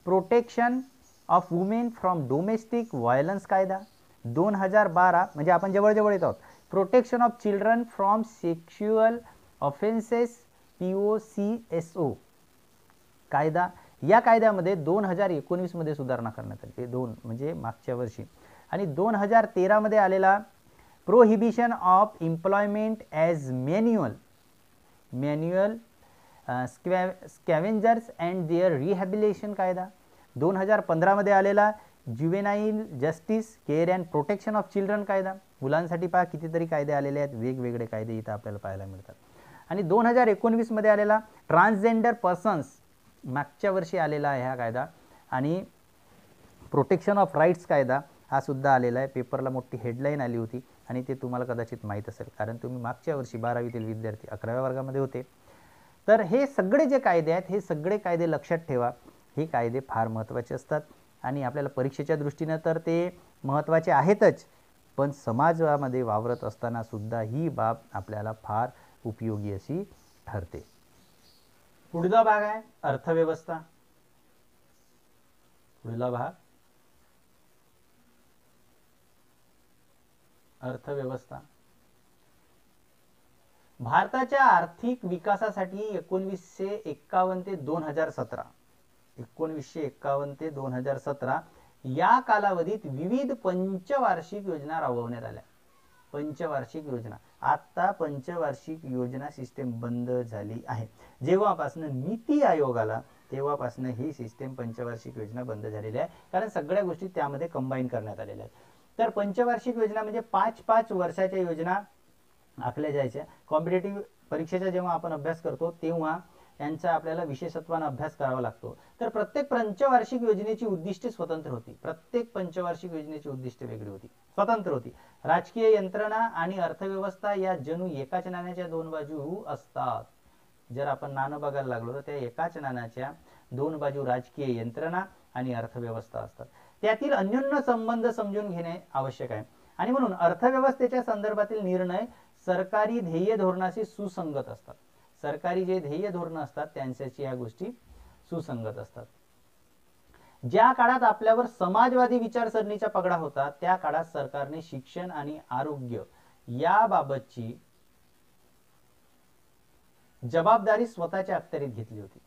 protection of women from domestic violence कायदा. 2012 म्हणजे आपण जवळ येत आहोत, protection of children from sexual offences POCSO कायदा. या कायद्यामध्ये 2019 मध्ये सुधारणा करण्यात आली, 2 म्हणजे मागच्या वर्षी. आणि 2013 मध्ये आलेला prohibition of employment as manual scavengers and their rehabilitation कायदा. 2015 मध्ये आलेला juvenile justice care and protection of children कायदा. मुलांसाठी पहा कितीतरी कायदे आलेले आहेत, वेगवेगळे कायदे इथं आपल्याला पाहायला मिळतात. आणि 2019 मध्ये आलेला ट्रान्सजेंडर पर्सन्स, मागच्या वर्षी आलेला आहे हा कायदा. आणि प्रोटेक्शन ऑफ राईट्स कायदा हा सुद्धा आलेला आहे. पेपरला मोठी हेडलाईन आली होती आणि ते तुम्हाला कदाचित माहीत असेल, कारण तुम्ही मागच्या वर्षी 12वीतील विद्यार्थी 11व्या वर्गामध्ये होते. तर हे सगळे जे कायदे आहेत, हे सगळे कायदे लक्षात ठेवा. हे कायदे फार महत्त्वाचे असतात आणि आपल्याला परीक्षेच्या दृष्टीनं तर ते महत्त्वाचे आहेतच, पण समाजामध्ये वावरत असताना सुद्धा ही बाब आपल्याला फार उपयोगी अशी ठरते. पुढचा भाग आहे अर्थव्यवस्था. पुढला भाग अर्थव्यवस्था. भारताच्या आर्थिक विकासासाठी 1951 ते 2017 या कालावधीत विविध पंचवार्षिक योजना राबवण्यात आल्या. पंचवार्षिक योजना, आता पंचवार्षिक योजना सिस्टीम बंद झाली आहे. जेव्हापासून नीती आयोग आला तेव्हापासून ही सिस्टीम पंचवार्षिक योजना बंद झालेली आहे, कारण सगळ्या गोष्टी त्यामध्ये कंबाईन करण्यात आलेल्या आहेत. तर पंचवार्षिक योजना म्हणजे 5-5 वर्षाच्या योजना आखल्या जायच्या. कॉम्पिटेटिव्ह परीक्षेचा जेव्हा आपण अभ्यास करतो तेव्हा यांचा आपल्याला विशेषत्वाने अभ्यास करावा लागतो. तर प्रत्येक पंचवार्षिक योजनेची उद्दिष्टे स्वतंत्र होती. प्रत्येक पंचवार्षिक योजनेची उद्दिष्टे वेगळी होती, स्वतंत्र होती. राजकीय यंत्रणा आणि अर्थव्यवस्था या जणू एकाच नाण्याच्या दोन बाजू असतात. जर आपण नाणं बघायला लागलो तर त्या एकाच नाण्याच्या दोन बाजू राजकीय यंत्रणा आणि अर्थव्यवस्था असतात. त्यातील अन्योन्य संबंध समजून घेणे आवश्यक आहे. आणि म्हणून अर्थव्यवस्थेच्या संदर्भातील निर्णय सरकारी ध्येय धोरणाशी सुसंगत असतात. सरकारी जे ध्येय धोरण असतात त्यांच्याशी या गोष्टी सुसंगत असतात. ज्या काळात आपल्यावर समाजवादी विचारसरणीचा पगडा होता त्या काळात सरकारने शिक्षण आणि आरोग्य याबाबतची जबाबदारी स्वतःच्या अखत्यारीत घेतली होती.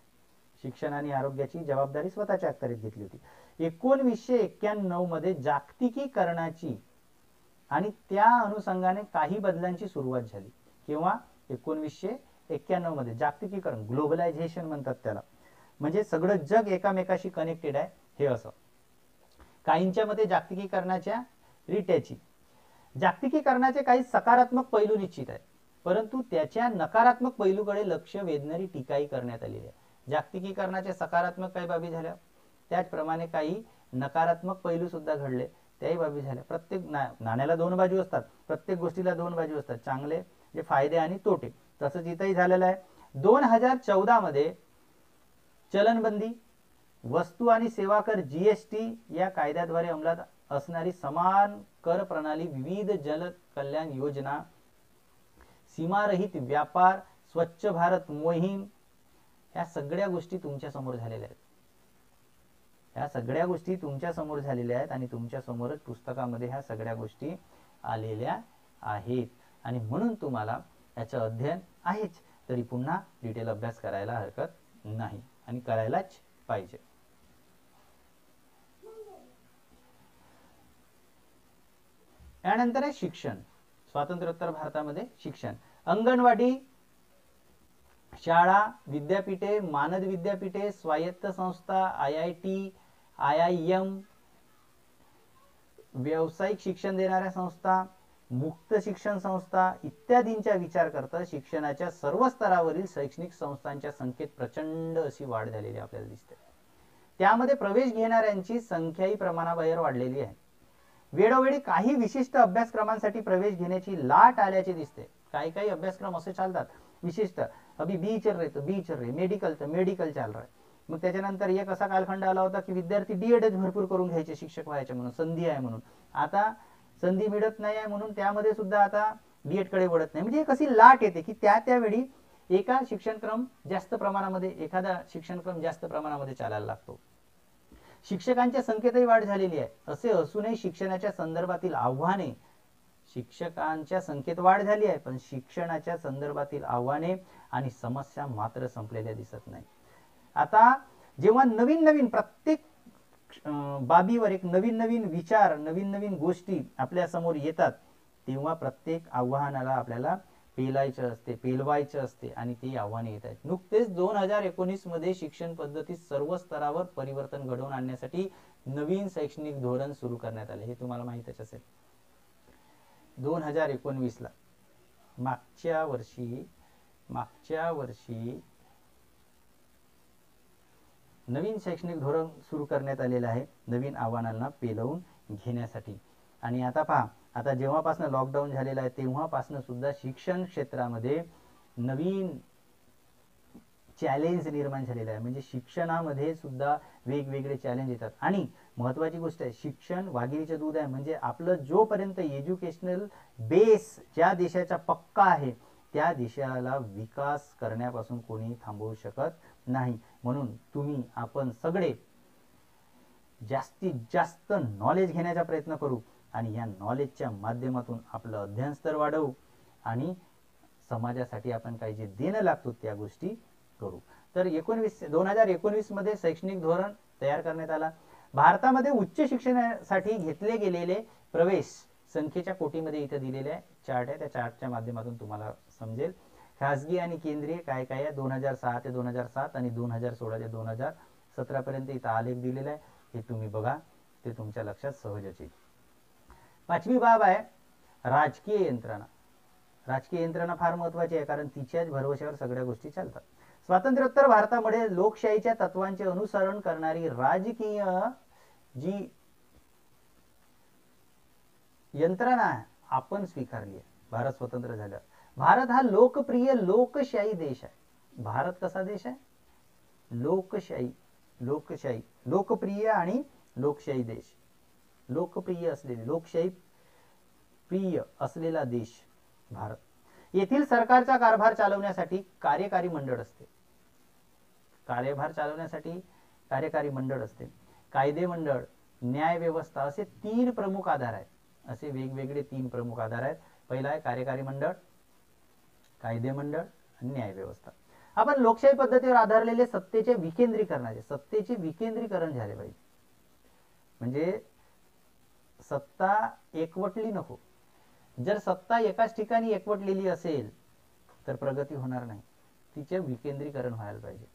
शिक्षण आणि आरोग्याची जबाबदारी स्वतःच्या अखत्यारीत घेतली होती. 1991 मध्ये जागतिकीकरणाची आणि त्या अनुषंगाने काही बदलांची सुरुवात झाली. केव्हा? 1991 मध्ये जागतिकीकरण, ग्लोबलायझेशन म्हणतात त्याला. म्हणजे सगळं जग एकामेकाशी कनेक्टेड आहे हे असं. काहींच्या मते जागतिकीकरणाच्या रित्याची जागतिकीकरणाचे काही सकारात्मक पैलू निश्चित आहेत, परंतु त्याच्या नकारात्मक पैलूकडे लक्ष वेधणारी टीकाही करण्यात आलेली आहे. जागतिकीकरणाचे सकारात्मक काही बाबी झाल्या, त्याचप्रमाणे काही नकारात्मक पैलू सुद्धा घडले, त्याही बाबी झाल्या. प्रत्येक नाण्याला दोन बाजू असतात, प्रत्येक गोष्टीला दोन बाजू असतात, चांगले जे फायदे आणि तोटे. तसंच इथंही झालेलं आहे. 2014 मध्ये चलनबंदी, वस्तू आणि सेवा कर जीएसटी या कायद्याद्वारे अंमलात असणारी समान कर प्रणाली, विविध जल कल्याण योजना, सीमारहित व्यापार, स्वच्छ भारत मोहीम, या सगळ्या गोष्टी तुमच्या समोर झालेल्या आहेत. या सगळ्या गोष्टी तुमच्या समोर झालेल्या आहेत आणि तुमच्या समोरच पुस्तकामध्ये ह्या सगळ्या गोष्टी आलेल्या आहेत. आणि म्हणून तुम्हाला याचं अध्ययन आहेच, तरी पुन्हा डिटेल अभ्यास करायला हरकत नाही आणि करायलाच पाहिजे. यानंतर आहे शिक्षण. स्वातंत्र्योत्तर भारतामध्ये शिक्षण, अंगणवाडी, शाळा, विद्यापीठे, मानद विद्यापीठे, स्वायत्त संस्था, IIT, IIM, व्यावसायिक शिक्षण देणाऱ्या संस्था, मुक्त शिक्षण संस्था इत्यादींचा विचार करता शिक्षणाच्या सर्व स्तरावरील शैक्षणिक संस्थांच्या संख्येत प्रचंड अशी वाढ झालेली आपल्याला दिसते. त्यामध्ये प्रवेश घेणाऱ्यांची संख्याही प्रमाणाबाहेर वाढलेली आहे. वेळोवेळी काही विशिष्ट अभ्यासक्रमांसाठी प्रवेश घेण्याची लाट आल्याचे दिसते. काही काही अभ्यासक्रम असे चालतात विशिष्ट, अभी बी चल रहे तो बी चल रहे, मेडिकल तर मेडिकल चाल रहा है. मग त्याच्यानंतर एक असा कालखंड आला होता की विद्यार्थी डीएडच भरपूर करून घ्यायचे शिक्षक व्हायचे म्हणून, संधी आहे म्हणून. आता संधी मिळत नाही आहे म्हणून त्यामध्ये सुद्धा आता डीएड कडे वळत नाही. म्हणजे एक अशी लाट येते की त्यावेळी एका शिक्षणक्रम जास्त प्रमाणामध्ये, एखादा शिक्षणक्रम जास्त प्रमाणामध्ये चालायला लागतो. शिक्षकांच्या संख्येतही वाढ झालेली आहे. असे असूनही शिक्षणाच्या संदर्भातील आव्हाने, शिक्षकांच्या संख्येत वाढ झाली आहे पण शिक्षणाच्या संदर्भातील आव्हाने आणि समस्या मात्र संपलेल्या दिसत नाही. आता जेव्हा नवीन नवीन प्रत्येक बाबीवर एक नवीन नवीन विचार, नवीन नवीन गोष्टी आपल्या समोर येतात, तेव्हा प्रत्येक आव्हानाला आपल्याला पेलवायचं असते आणि ती आव्हाने येत आहेत. नुकतेच 2019 मध्ये शिक्षण पद्धतीत सर्व स्तरावर परिवर्तन घडवून आणण्यासाठी नवीन शैक्षणिक धोरण सुरू करण्यात आले. हे तुम्हाला माहीतच असेल. 2019 ला मागच्या वर्षी नवीन शैक्षणिक धोरण सुरू करण्यात आलेलं आहे नवीन आव्हानांना पेलवून घेण्यासाठी. आणि आता पहा, आता जेव्हापासून लॉकडाऊन झालेला आहे तेव्हापासून सुद्धा शिक्षण क्षेत्रामध्ये नवीन चॅलेंज निर्माण झालेला आहे. म्हणजे शिक्षणामध्ये सुद्धा वेगवेगळे चॅलेंज येतात. आणि महत्त्वाची गोष्ट आहे, शिक्षण वाघिणीचे दूध आहे. म्हणजे आपलं जोपर्यंत एज्युकेशनल बेस ज्या देशाचा पक्का आहे त्या देशाला विकास करण्यापासून कोणी थांबवू शकत नाही. म्हणून आपण सगळे जास्तीत जास्त नॉलेज घेण्याचा प्रयत्न करू आणि या नॉलेजच्या माध्यमातून आपलं अध्ययन स्तर वाढवू आणि समाजासाठी आपण काही जे देणं लागतो त्या गोष्टी करू. तर 2019 मध्ये शैक्षणिक धोरण तयार करण्यात आला. भारतामध्ये उच्च शिक्षणासाठी घेतले गेलेले प्रवेश संख्येच्या कोटीमध्ये इथे दिलेले चार्ट आहे. त्या चार्टच्या माध्यमातून तुम्हाला समजेल खासगी आणि केंद्रीय काय काय आहे. 2006 ते 2007 आणि 2016 ते 2017 पर्यंत इथं आलेख दिलेला आहे. हे तुम्ही बघा, ते तुमच्या लक्षात सहजच येईल. 5वी बाब आहे राजकीय यंत्रणा. राजकीय यंत्रणा फार महत्वाची आहे कारण तिच्याच भरवशावर सगळ्या गोष्टी चालतात. स्वातंत्र्योत्तर भारतामध्ये लोकशाहीच्या तत्वांचे अनुसरण करणारी राजकीय जी यंत्रणा आपण स्वीकारली आहे भारत स्वतंत्र झाल्यावर. भारत हा लोकप्रिय लोकशाही देश आहे. भारत कसा देश आहे? लोकशाही, लोकप्रिय आणि लोकशाही देश. लोकप्रिय असलेले, लोकशाही प्रिय असलेला देश भारत. येथील सरकारचा कारभार चालवण्यासाठी कार्यकारी मंडळ असते. कार्यकारी मंडळ असते. कायदे मंडळ, न्याय व्यवस्था असे 3 प्रमुख आधार आहेत. असे वेगवेगळे 3 प्रमुख आधार आहेत. पहिला आहे कार्यकारी मंडळ, कायदे मंडळ आणि न्याय व्यवस्था. आपण लोकशाही पद्धतीवर आधारलेले सत्तेचे विकेंद्रीकरण झाले पाहिजे. म्हणजे सत्ता एकवटली नको. जर सत्ता एकाच ठिकाणी एकवटलेली असेल तर प्रगती होणार नाही. तिचे विकेंद्रीकरण व्हायला पाहिजे.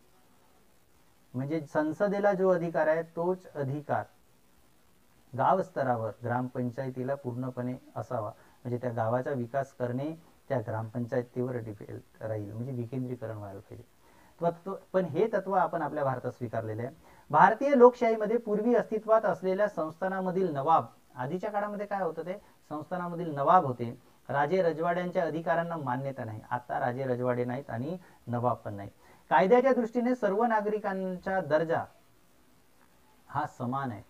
म्हणजे संसदेला जो अधिकार आहे तोच अधिकार गाव स्तरावर ग्रामपंचायतीला पूर्णपणे असावा. म्हणजे त्या गावाचा विकास करणे त्या ग्रामपंचायतीवर डिपेंड राहील. म्हणजे विकेंद्रीकरण व्हायला पाहिजे. पण हे तत्व आपण आपल्या भारतात स्वीकारलेले आहे. भारतीय लोकशाहीमध्ये पूर्वी अस्तित्वात असलेल्या संस्थानामधील नवाब, आधीच्या काळामध्ये काय होतं ते संस्थानामधील नवाब होते. राजे रजवाड्यांच्या अधिकारांना मान्यता नाही. आता राजे रजवाडे नाहीत आणि नवाब पण नाही. कायद्याच्या दृष्टीने सर्व नागरिकांचा दर्जा हा समान आहे.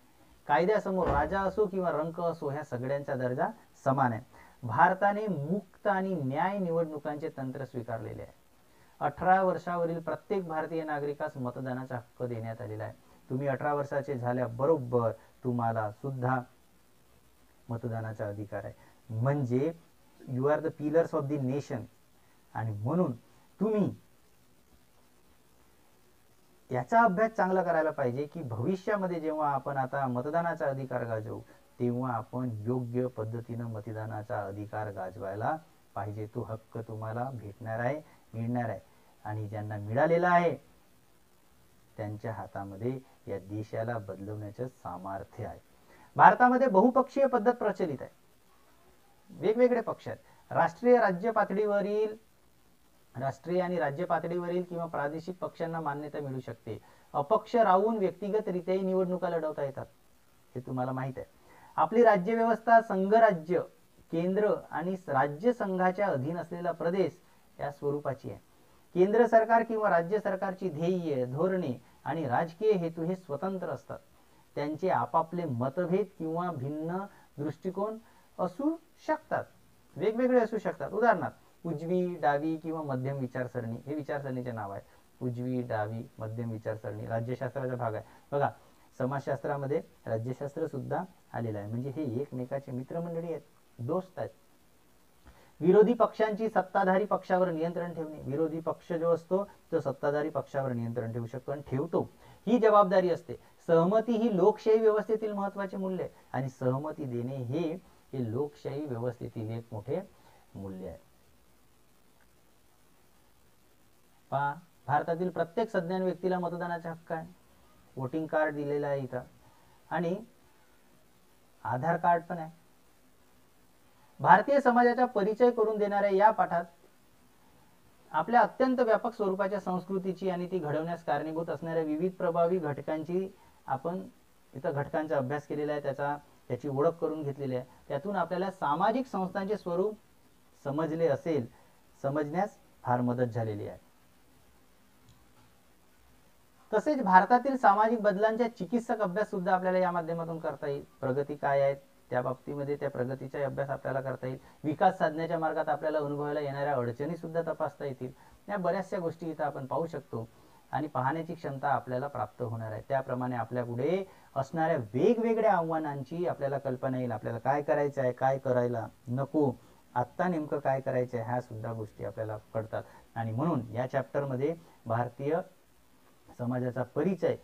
कायद्यासमोर राजा असो किंवा रंक असो ह्या सगळ्यांचा दर्जा समान आहे. भारताने मुक्त आणि न्याय निवडणुकांचे तंत्र स्वीकारलेले आहे. 18 वर्षावरील प्रत्येक भारतीय नागरिकास मतदानाचा हक्क देण्यात आलेला आहे. तुम्ही 18 वर्षाचे झाल्याबरोबर तुम्हाला सुद्धा मतदानाचा अधिकार आहे. म्हणजे you are the pillars of the nation. आणि म्हणून तुम्ही याचा अभ्यास चांगला करायला पाहिजे की भविष्यामध्ये जेव्हा आपण आता मतदानाचा अधिकार गाजवू तेव्हा आपण योग्य पद्धतीनं मतदानाचा अधिकार गाजवायला पाहिजे. तो हक्क तुम्हाला मिळणार आहे. आणि ज्यांना मिळालेला आहे त्यांच्या हातामध्ये या देशाला बदलवण्याचे सामर्थ्य आहे. भारतामध्ये बहुपक्षीय पद्धत प्रचलित आहे. वेगवेगळे पक्ष आहेत. राष्ट्रीय आणि राज्य पातळीवरील किंवा प्रादेशिक पक्षांना मान्यता मिळू शकते. अपक्ष राहून व्यक्तिगतरित्याही निवडणुका लढवता येतात. हे तुम्हाला माहित आहे. आपली राज्य व्यवस्था संघराज्य, केंद्र आणि राज्य संघाच्या अधीन असलेला प्रदेश या स्वरूपाची आहे. केंद्र सरकार किंवा राज्य सरकारची ध्येय, धोरणे आणि राजकीय हेतू हे स्वतंत्र असतात. त्यांचे आपापले मतभेद किंवा भिन्न दृष्टिकोन असू शकतात, वेगवेगळे असू शकतात. उदाहरणार्थ उजवी, डावी किंवा मध्यम विचारसरणी हे विचारसरणीचे नाव आहे. उजवी, डावी, मध्यम विचारसरणी राज्यशास्त्राचा भाग आहे. बघा समाजशास्त्रामध्ये राज्यशास्त्र सुद्धा आलेलं आहे. म्हणजे हे एकमेकाचे मित्रमंडळी आहेत, दोस्त आहेत. विरोधी पक्षांची सत्ताधारी पक्षावर नियंत्रण ठेवणे. विरोधी पक्ष जो असतो तो सत्ताधारी पक्षावर नियंत्रण ठेवू शकतो आणि ठेवतो, ही जबाबदारी असते. सहमती ही लोकशाही व्यवस्थेतील महत्वाचे मूल्य आहे आणि सहमती देणे हे लोकशाही व्यवस्थेतील एक मोठे मूल्य आहे. पहा, भारतातील प्रत्येक सज्ञान व्यक्तीला मतदानाचा हक्क आहे. वोटिंग कार्ड दिलेलं आहे इथं आणि आधार कार्ड पण आहे. भारतीय समाजाचा परिचय करून देणाऱ्या या पाठात आपल्या अत्यंत व्यापक स्वरूपाच्या संस्कृतीची आणि ती घडवण्यास कारणीभूत असणाऱ्या विविध प्रभावी घटकांची आपण इथं घटकांचा अभ्यास केलेला आहे, त्याची ओळख करून घेतलेली आहे. त्यातून आपल्याला सामाजिक संस्थांचे स्वरूप समजले असेल, समजण्यास फार मदत झालेली आहे. तसेच भारतातील सामाजिक बदलांच्या चिकित्सक अभ्यास सुद्धा आपल्याला या माध्यमातून करता येईल. प्रगती काय आहे त्या बाबतीमध्ये त्या प्रगतीचा अभ्यास आपल्याला करता येईल. विकास साधण्याच्या मार्गात आपल्याला अनुभवायला येणाऱ्या अडचणी सुद्धा तपासता येतील. या बऱ्याचशा गोष्टी इथं आपण पाहू शकतो आणि पाहण्याची क्षमता आपल्याला प्राप्त होणार आहे. त्याप्रमाणे आपल्या पुढे असणाऱ्या वेगवेगळ्या आव्हानांची आपल्याला कल्पना येईल. आपल्याला काय करायचं आहे, काय करायला नको, आत्ता नेमकं काय करायचं आहे, ह्या सुद्धा गोष्टी आपल्याला कळतात. आणि म्हणून या चॅप्टरमध्ये भारतीय समाजाचा परिचय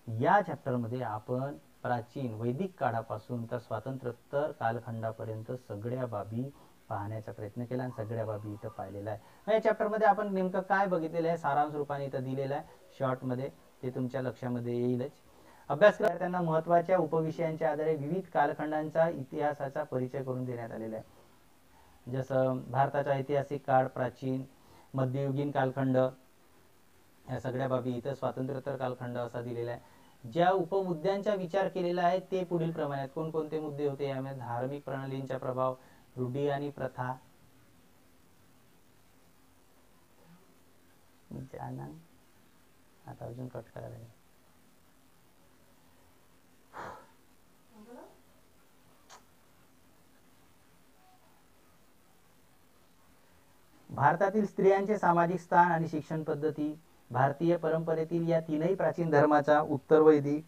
या चॅप्टरमध्ये आपण प्राचीन वैदिक काळापासून तर स्वातंत्र्योत्तर कालखंडापर्यंत सगळ्या बाबी पाहण्याचा प्रयत्न केला आणि सगळ्या बाबी इथं पाहिलेला आहे. या चॅप्टरमध्ये आपण नेमकं काय बघितलेलं आहे सारांश रूपाने इथं दिलेलं आहे शॉर्टमध्ये, ते तुमच्या लक्षामध्ये येईलच. अभ्यासक्रम त्यांना महत्त्वाच्या उपविषयांच्या आधारे विविध कालखंडांचा इतिहासाचा परिचय करून देण्यात आलेला आहे. जसं भारताचा ऐतिहासिक काळ, प्राचीन, मध्ययुगीन कालखंड, या सगळ्या बाबी इथं स्वातंत्र्योत्तर कालखंड असा दिलेला आहे. ज्या उपमुद्द्यांचा विचार केलेला आहे ते पुढील प्रमाणे आहेत. कोणकोणते मुद्दे होते यामध्ये? धार्मिक प्रणालींचा प्रभाव, रूढी आणि प्रथा, आता अजून कट करायला लागेल. भारतातील स्त्रियांचे सामाजिक स्थान आणि शिक्षण पद्धती, भारतीय परंपरेतील या तीनही प्राचीन धर्माचा उत्तर वैदिक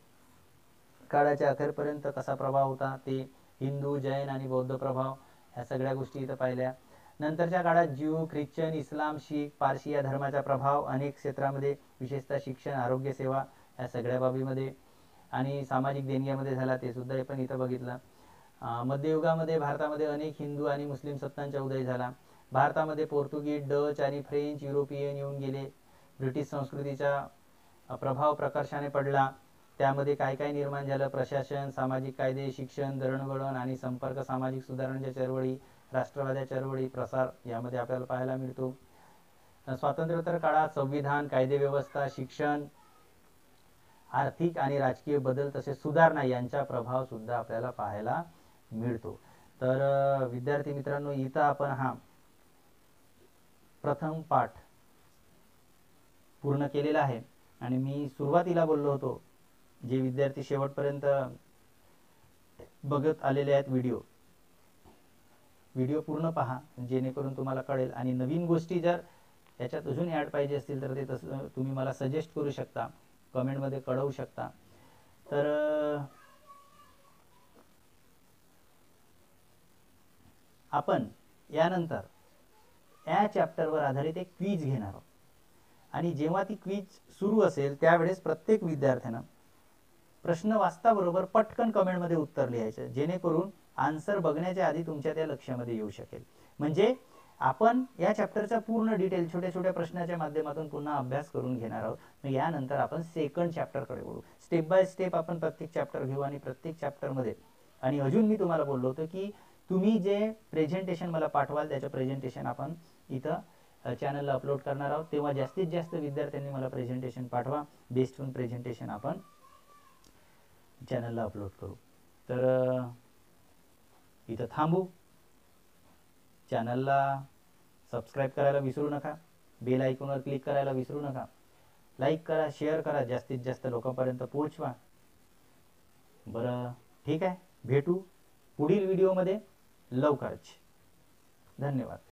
काळाच्या अखेरपर्यंत कसा प्रभाव होता, ते हिंदू, जैन आणि बौद्ध प्रभाव, ह्या सगळ्या गोष्टी इथं पाहिल्या. नंतरच्या काळात ज्यू, ख्रिश्चन, इस्लाम, शीख, पारशी या धर्माचा प्रभाव अनेक क्षेत्रामध्ये, विशेषतः शिक्षण, आरोग्य सेवा या सगळ्या बाबीमध्ये आणि सामाजिक देणग्यामध्ये झाला, ते सुद्धा आपण इथं बघितलं. मध्ययुगामध्ये भारतामध्ये अनेक हिंदू आणि मुस्लिम सत्तांचा उदय झाला. भारतामध्ये पोर्तुगीज, डच आणि फ्रेंच, युरोपियन येऊन गेले. ब्रिटिश संस्कृतीचा प्रभाव प्रकर्षाने पडला. त्यामध्ये काय काय निर्माण झालं? प्रशासन, सामाजिक कायदे, शिक्षण, दळणवळण आणि संपर्क, सामाजिक सुधारणांच्या चळवळी, राष्ट्रवाद्या चळवळी, प्रसार यामध्ये आपल्याला पाहायला मिळतो. स्वातंत्र्योत्तर काळात संविधान, कायदेव्यवस्था, शिक्षण, आर्थिक आणि राजकीय बदल तसेच सुधारणा यांचा प्रभाव सुद्धा आपल्याला पाहायला मिळतो. तर विद्यार्थी मित्रांनो, इथं आपण हा प्रथम पाठ पूर्ण केलेला आहे आणि मी सुरुवातीला बोललो होतो, जे विद्यार्थी शेवटपर्यंत बघत आलेले आहेत व्हिडिओ पूर्ण पहा, जेणेकरून तुम्हाला कळेल. आणि नवीन गोष्टी जर याच्यात अजून ॲड पाहिजे असतील तर ते तसं तुम्ही मला सजेस्ट करू शकता, कमेंटमध्ये कळवू शकता. तर आपण यानंतर या चॅप्टरवर आधारित एक क्विज घेणार आहोत आणि जेव्हा ती क्विज सुरू असेल त्यावेळेस प्रत्येक विद्यार्थ्यानं प्रश्न वाचताबरोबर पटकन कमेंटमध्ये उत्तर लिहायचं, जेणेकरून आन्सर बघण्याच्या आधी तुमच्या त्या लक्षामध्ये येऊ शकेल. म्हणजे आपण या चॅप्टरचा पूर्ण डिटेल छोट्या छोट्या प्रश्नाच्या माध्यमातून पुन्हा अभ्यास करून घेणार आहोत. मग यानंतर आपण सेकंड चॅप्टरकडे वळू. स्टेप बाय स्टेप आपण प्रत्येक चॅप्टर घेऊ आणि प्रत्येक चॅप्टरमध्ये, आणि अजून मी तुम्हाला बोललो होतो की तुम्ही जे प्रेझेंटेशन मला पाठवाल त्याचं प्रेझेंटेशन आपण इथं चॅनलला अपलोड करणार आहोत. तेव्हा जास्तीत जास्त विद्यार्थ्यांनी मला प्रेझेंटेशन पाठवा. बेस्ट होऊन प्रेझेंटेशन आपण चॅनलला अपलोड करू. तर इथं थांबू. चॅनलला सबस्क्राईब करायला विसरू नका. बेल आयकॉनवर क्लिक करायला विसरू नका. लाईक करा, शेअर करा, जास्तीत जास्त लोकांपर्यंत पोहोचवा. बरं, ठीक आहे, भेटू पुढील व्हिडिओमध्ये लवकरच. धन्यवाद.